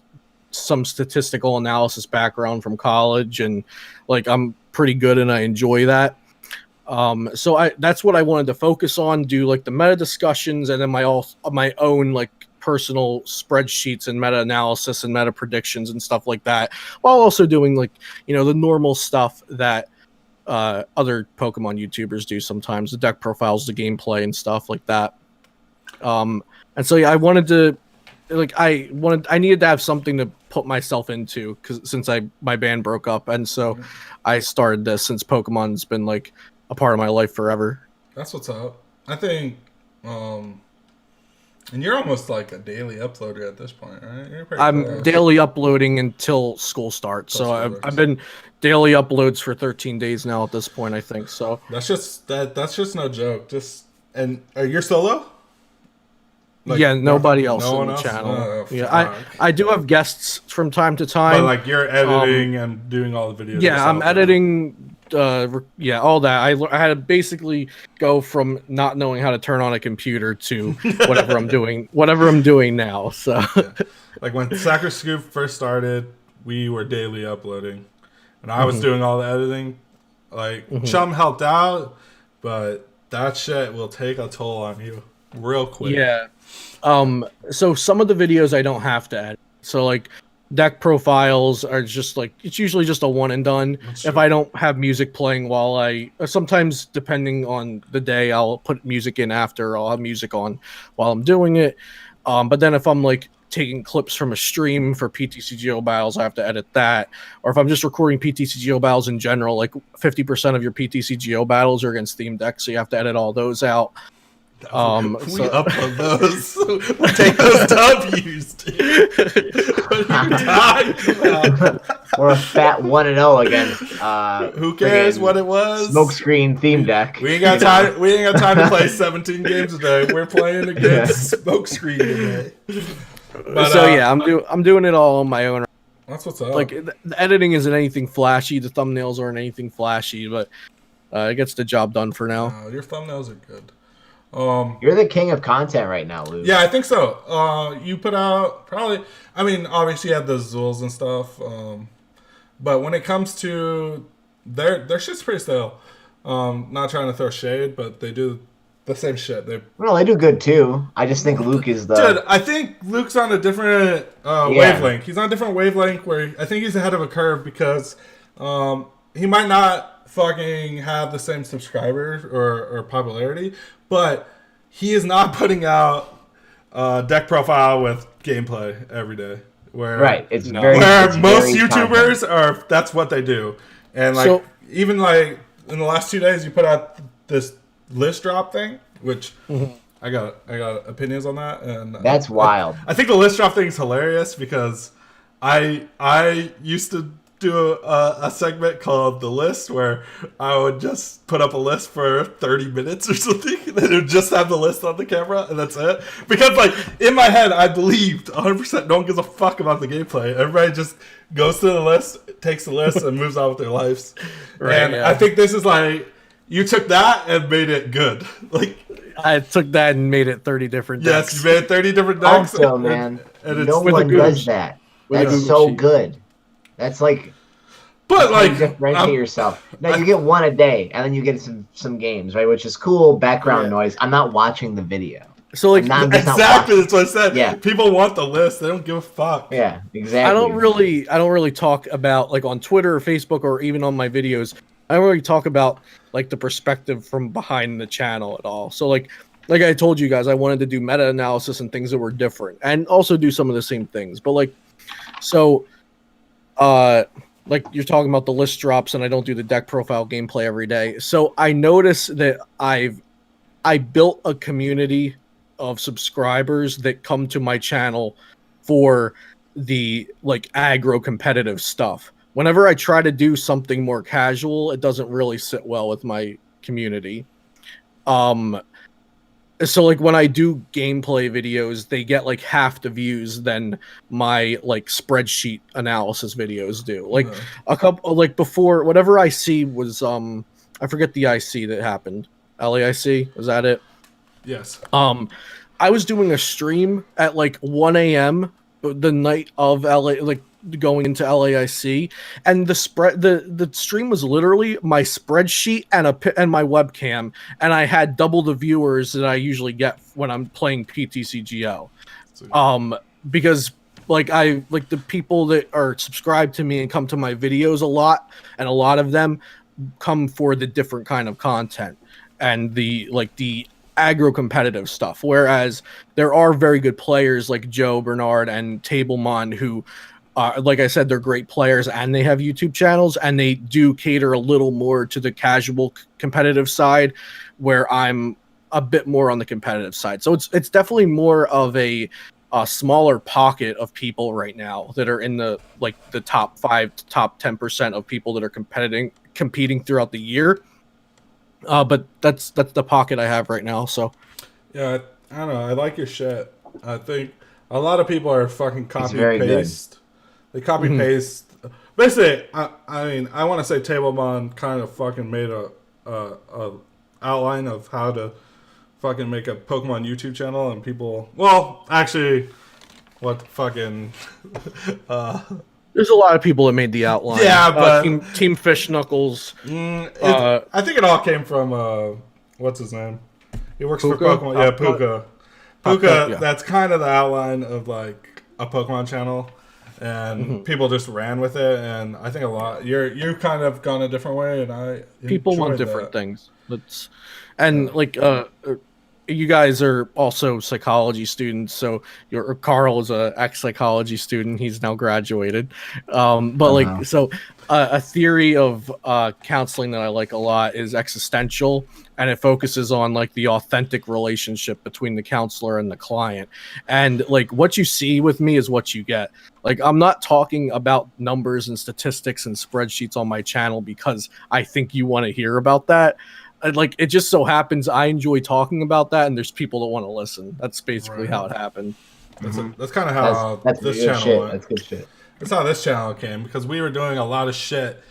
some statistical analysis background from college, and like I'm pretty good and I enjoy that. So that's what I wanted to focus on, do like the meta discussions, and then my own like personal spreadsheets and meta analysis and meta predictions and stuff like that, while also doing like, the normal stuff that other Pokemon YouTubers do sometimes, the deck profiles, the gameplay and stuff like that. And so yeah, I wanted to I needed to have something to put myself into since my band broke up, and so I started this, since Pokemon's been like a part of my life forever. That's what's up. I think, and you're almost like a daily uploader at this point, right? I'm daily uploading until school starts. So I've been daily uploads for 13 days now at this point, I think. So that's just no joke. And you're solo? Like, yeah, nobody else in the channel. Oh, yeah, I do have guests from time to time. But like you're editing and doing all the videos. Yeah, I'm editing. All that. I had to basically go from not knowing how to turn on a computer to whatever I'm doing now. So yeah. Like when Soccer Scoop first started, we were daily uploading, and I was doing all the editing. Like Chum helped out, but that shit will take a toll on you real quick. Yeah. So some of the videos I don't have to edit. So like deck profiles are just like, it's usually just a one and done. If I don't have music playing sometimes depending on the day, I'll put music in after, I'll have music on while I'm doing it. But then if I'm like taking clips from a stream for PTCGO battles, I have to edit that. Or if I'm just recording PTCGO battles in general, like 50% of your PTCGO battles are against theme decks, so you have to edit all those out. We upload those. We take those W's, dude. What are you talking about? We're a fat 1-0 against who cares what it was? Smokescreen theme deck. We ain't got time. We ain't got time to play 17 games a day. We're playing against Smokescreen today. But, yeah, I'm doing it all on my own. That's what's up. Like the editing isn't anything flashy. The thumbnails aren't anything flashy, but it gets the job done for now. Your thumbnails are good. You're the king of content right now, Luke. Yeah, I think so. You put out probably. I mean, obviously you have the Zools and stuff, but when it comes to their shit's pretty stale. Not trying to throw shade, but they do the same shit. They do good too. I just think Luke is the dude. I think Luke's on a different wavelength. He's on a different wavelength where I think he's ahead of a curve because he might not fucking have the same subscribers or popularity, but he is not putting out deck profile with gameplay every day. Where it's most very YouTubers are, that's what they do. And like even like in the last 2 days, you put out this list drop thing, which I got opinions on that, and that's wild. I think the list drop thing is hilarious because I used to do a segment called The List where I would just put up a list for 30 minutes or something, and then it would just have the list on the camera, and that's it. Because, like, in my head, I believed 100% no one gives a fuck about the gameplay. Everybody just goes to the list, takes the list, and moves on with their lives. And I think this is like, you took that and made it good. Like, I took that and made it 30 different decks. Yes, you made 30 different decks. Also, man, no one does that. That's so good. That's like, but like, you differentiate yourself. No, you get one a day, and then you get some games, right? Which is cool background noise. I'm not watching the video. So like, exactly, that's what I said. Yeah, people want the list; they don't give a fuck. Yeah, exactly. I don't really talk about, like, on Twitter or Facebook or even on my videos. I don't really talk about like the perspective from behind the channel at all. So like, like I told you guys, I wanted to do meta analysis and things that were different, and also do some of the same things. But like, so, like you're talking about the list drops, and I don't do the deck profile gameplay every day. So I noticed that I built a community of subscribers that come to my channel for the like aggro competitive stuff. Whenever I try to do something more casual, it doesn't really sit well with my community. So like when I do gameplay videos, they get like half the views than my like spreadsheet analysis videos do. Like a couple, like before, whatever I see was I forget the IC that happened. LAIC, was that it? Yes. I was doing a stream at like 1 a.m. the night of LA, like going into LAIC, and the stream was literally my spreadsheet and my webcam, and I had double the viewers that I usually get when I'm playing PTCGO. Because like the people that are subscribed to me and come to my videos a lot, and a lot of them come for the different kind of content and the aggro competitive stuff, whereas there are very good players like Joe Bernard and Tablemon who like I said, they're great players and they have YouTube channels, and they do cater a little more to the casual competitive side, where I'm a bit more on the competitive side. So it's definitely more of a smaller pocket of people right now that are in the top 5 to top 10% of people that are competing throughout the year. But that's the pocket I have right now. So yeah, I don't know. I like your shit. I think a lot of people are fucking copy paste. They copy paste. Basically, I mean, I want to say Tablemon kind of fucking made a outline of how to fucking make a Pokemon YouTube channel, and people. Well, actually, what fucking. There's a lot of people that made the outline. Yeah, but Team Fish Knuckles. I think it all came from what's his name? He works Puka? for Pokemon. Yeah, Puka. Puka. Yeah. That's kind of the outline of like a Pokemon channel, and people just ran with it. And I think a lot. You kind of gone a different way, and people want different things. You guys are also psychology students, so Carl is a ex-psychology student. He's now graduated. A theory of counseling that I like a lot is existential, and it focuses on like the authentic relationship between the counselor and the client. And like what you see with me is what you get. Like I'm not talking about numbers and statistics and spreadsheets on my channel because I think you want to hear about that. Like it just so happens I enjoy talking about that, and there's people that want to listen. That's basically how it happened. That's kind of how this channel went. That's good shit. That's how this channel came, because we were doing a lot of shit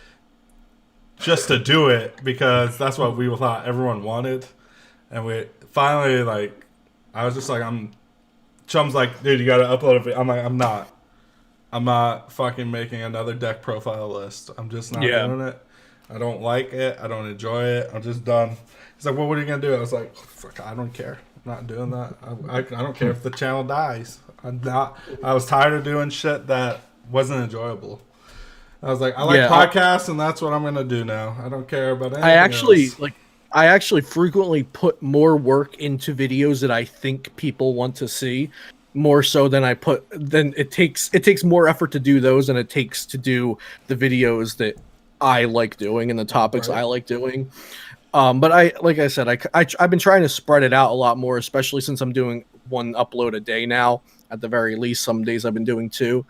just to do it because that's what we thought everyone wanted, and we finally like I was just like Chum's like, dude, you gotta upload a video. I'm like, I'm not fucking making another deck profile list. I'm just not doing it. I don't like it. I don't enjoy it. I'm just done. He's like, well, what are you going to do? I was like, fuck, I don't care. I'm not doing that. I don't care if the channel dies. I was tired of doing shit that wasn't enjoyable. I was like, I like podcasts, and that's what I'm going to do now. I don't care about anything else. I actually frequently put more work into videos that I think people want to see, more so than it takes more effort to do those than it takes to do the videos that I like doing and the topics I like doing. But I've been trying to spread it out a lot more, especially since I'm doing one upload a day now. At the very least, some days I've been doing 2.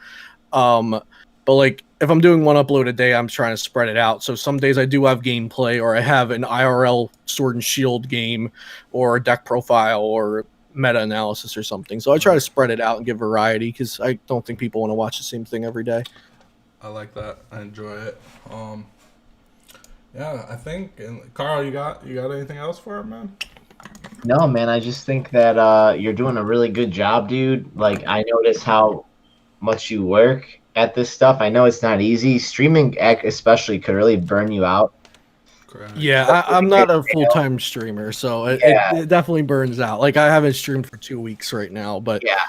But like if I'm doing one upload a day, I'm trying to spread it out. So some days I do have gameplay, or I have an IRL Sword and Shield game, or a deck profile, or meta analysis or something. So I try to spread it out and give variety, because I don't think people want to watch the same thing every day. I like that. I enjoy it. Yeah, I think. And Carl, you got anything else for it, man? No, man. I just think that you're doing a really good job, dude. Like I notice how much you work at this stuff. I know it's not easy. Streaming, especially, could really burn you out. Correct. Yeah, I'm not a full-time streamer, so it definitely burns out. Like I haven't streamed for 2 weeks right now, but yeah,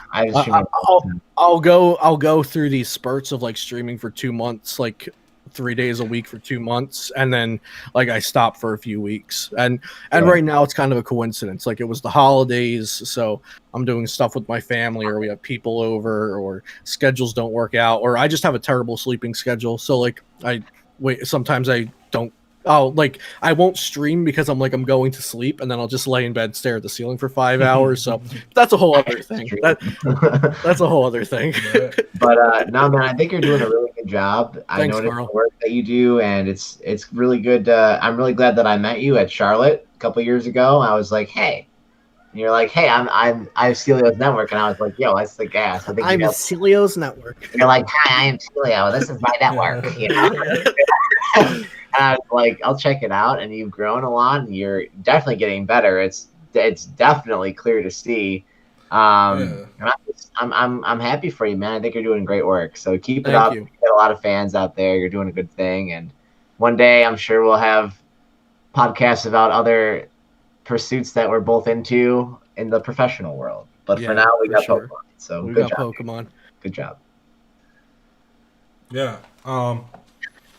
I'll go through these spurts of like streaming for 2 months, like 3 days a week for 2 months, and then like I stopped for a few weeks. And right now it's kind of a coincidence. Like it was the holidays, so I'm doing stuff with my family, or we have people over, or schedules don't work out, or I just have a terrible sleeping schedule. So like sometimes I don't. Oh, like I won't stream because I'm going to sleep, and then I'll just lay in bed, stare at the ceiling for 5 hours. So that's a whole other thing. That's a whole other thing. But no, man, I think you're doing a really good job. Thanks, I noticed Carl. the work that you do, and it's really good. I'm really glad that I met you at Charlotte a couple years ago. I was like, hey. And you're like, hey, I'm Celio's network, and I was like, yo, that's the gas. I think I'm Celio's network. You're like, hi, I am Celio. This is my network. You know. And I was like, I'll check it out, and you've grown a lot, and you're definitely getting better. It's definitely clear to see. And I'm happy for you, man. I think you're doing great work. So keep it up. You got a lot of fans out there. You're doing a good thing, and one day I'm sure we'll have podcasts about other pursuits that we're both into in the professional world. But for now, we got Pokemon. So we good got job. Pokemon. Good job. Yeah.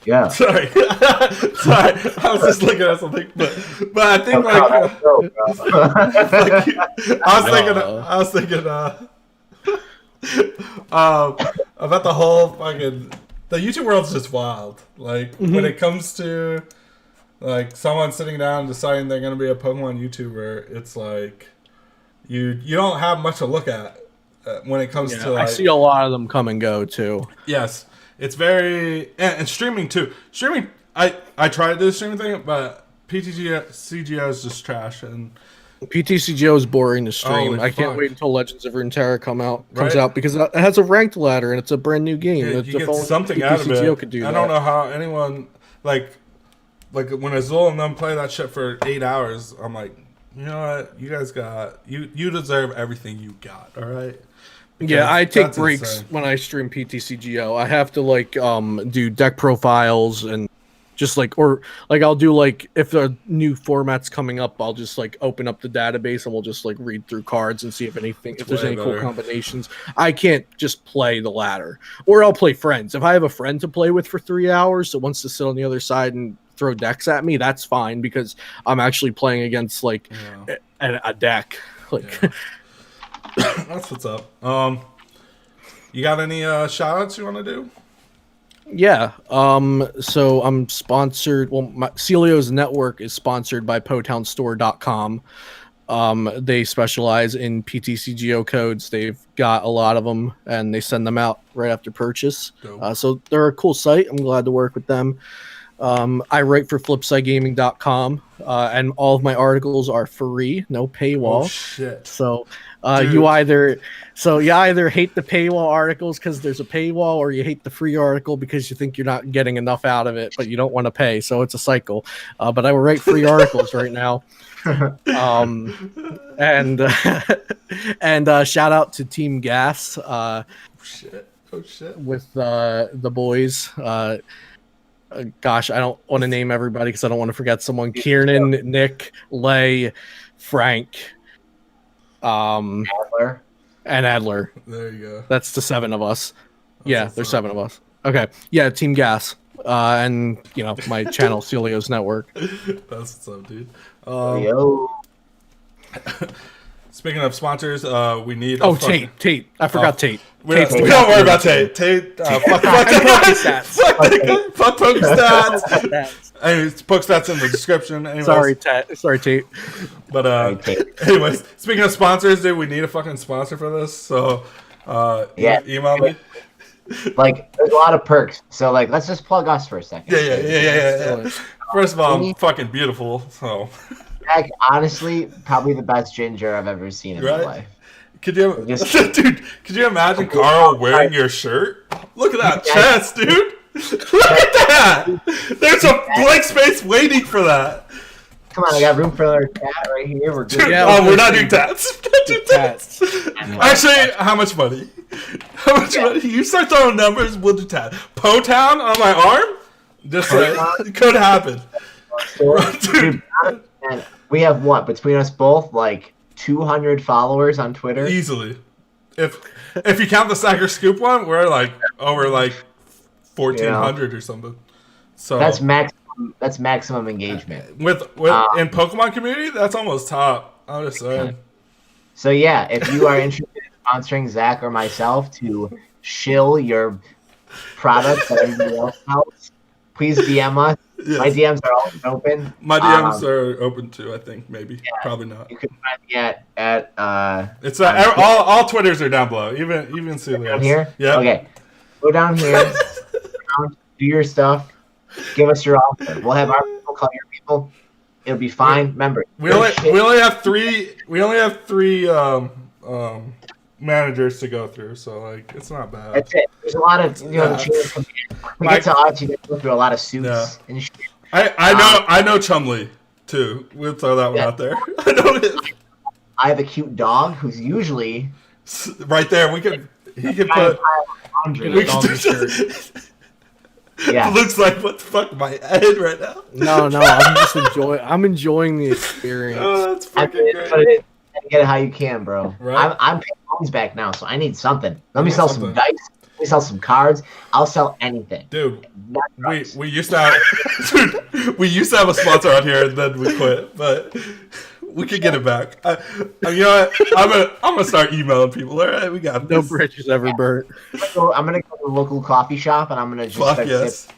Yeah. Sorry. I was just looking at something, but I think I was thinking about the whole fucking the YouTube world's just wild. Like when it comes to like someone sitting down and deciding they're gonna be a Pokemon YouTuber, it's like you don't have much to look at when it comes to. Like, I see a lot of them come and go too. Yes. It's very and streaming too. Streaming, I tried to do the streaming thing, but CGO is just trash, and PTCGO is boring to stream. I can't wait until Legends of Runeterra comes out because it has a ranked ladder and it's a brand new game. Yeah, you get something out of it. Could do I don't know how anyone like when Azul and them play that shit for 8 hours. I'm like, you know what? You guys got you deserve everything you got. All right. Yeah, I take breaks when I stream PTCGO. I have to do deck profiles and just I'll do if the new format's coming up, I'll just open up the database and we'll just read through cards and see if there's any cool combinations. I can't just play the ladder, or I'll play friends. If I have a friend to play with for 3 hours that wants to sit on the other side and throw decks at me, that's fine because I'm actually playing against a deck. That's what's up. You got any shout outs you want to do? Yeah. So I'm sponsored. Well, Celio's network is sponsored by PotownStore.com. They specialize in PTCGO codes. They've got a lot of them, and they send them out right after purchase. So they're a cool site. I'm glad to work with them. I write for FlipsideGaming.com, and all of my articles are free, no paywall. Oh, shit. So you either hate the paywall articles because there's a paywall, or you hate the free article because you think you're not getting enough out of it, but you don't want to pay. So it's a cycle. But I will write free articles right now. And shout out to Team Gas. Oh shit. With the boys. Gosh, I don't want to name everybody because I don't want to forget someone. Kieran, Nick, Lay, Frank, Adler. And Adler. There you go. That's the 7 of us. There's 7 of us. Okay. Yeah, Team Gas. And my channel, Celio's Network. That's what's up, dude. Yo. Speaking of sponsors, we need. Tate. I forgot Tate. We don't worry about Tate. Fuck Pokestats. Anyways, Pokestats in the description. Anyways. Sorry, Tate. But anyways, speaking of sponsors, dude, we need a fucking sponsor for this. So, email me. There's a lot of perks. So, let's just plug us for a second. Yeah. First of all, I'm fucking beautiful. So. Honestly, probably the best ginger I've ever seen in my life. Could you imagine Carl wearing your shirt? Look at that chest, dude. Look at that. There's a blank space waiting for that. Come on, I got room for another tat right here. We're good. We're not doing tats. Actually, how much money? You start throwing numbers, we'll do tats. Potown on my arm? Just say it could happen. Dude. And we have between us both 200 followers on Twitter. Easily. If you count the Sacker Scoop one, we're over 1,400 or something. So That's maximum. That's maximum engagement. with in Pokemon community, that's almost top. I'm just saying. So yeah, if you are interested in sponsoring Zach or myself to shill your product that everybody else sells, please DM us. Yes. My DMs are always open. My DMs are open too. I think maybe, probably not. You can find me at It's all Twitters are down below. Even Celio. down here. Yeah. Okay. Go down here. Do your stuff. Give us your offer. We'll have our people call your people. It'll be fine. Remember, We only have three managers to go through, so like it's not bad. That's it. There's a lot of the changes come in. We get to us, you get to go through a lot of suits and shit. I know Chumley too. We'll throw that one out there. I know him. I have a cute dog who's usually Right there. He can put. We can do yeah. Looks like what the fuck my head right now. No, I'm enjoying the experience. Oh, that's fucking great. But get it how you can, bro. Right. I'm paying loans back now, so I need something. Let me sell some dice. Let me sell some cards. I'll sell anything. Dude, we used to have a sponsor on here and then we quit, but we could get it back. You know what? I'm gonna start emailing people. All right, we got this. No bridges ever burnt. I'm gonna go to the local coffee shop and I'm gonna just Fuck yes.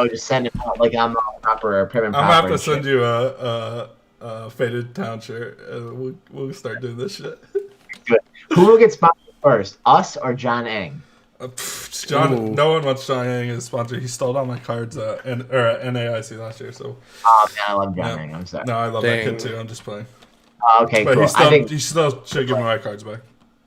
Just send it out like I'm a proper prim and I'm proper. gonna have to send you a Faded Town shirt, and we'll start doing this shit. Who will get sponsored first, us or John Eng? John, Ooh. no one wants John Yang as sponsor. He stole all my cards at NAIC last year. So, Oh man, I love John Eng. I'm sorry. no, I love Dang. that kid too. I'm just playing, Okay, but cool. he still should give me my cards back.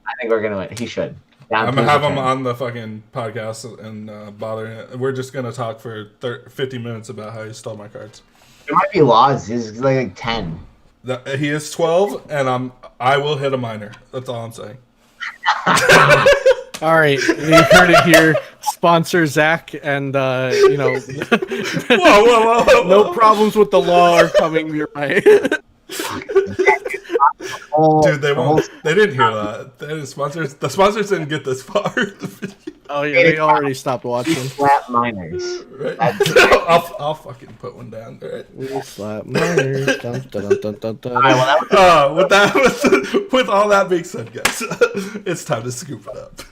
I think we're gonna win. He should. I'm gonna have him on the fucking podcast and bothering. We're just gonna talk for 50 minutes about how he stole my cards. There might be laws. He's like 10. He is 12, and I will hit a minor. That's all I'm saying. All right, you heard it here. Sponsor Zach, and Whoa. no problems with the law are coming your way. Dude, they won't. They didn't hear that. The sponsors didn't get this far. Oh yeah, they already stopped watching. Slap minors. Right? I'll fucking put one down. Right? We slap minors. Dun, dun, dun, dun, dun, dun. All right, well, With all that being said, guys, it's time to scoop it up.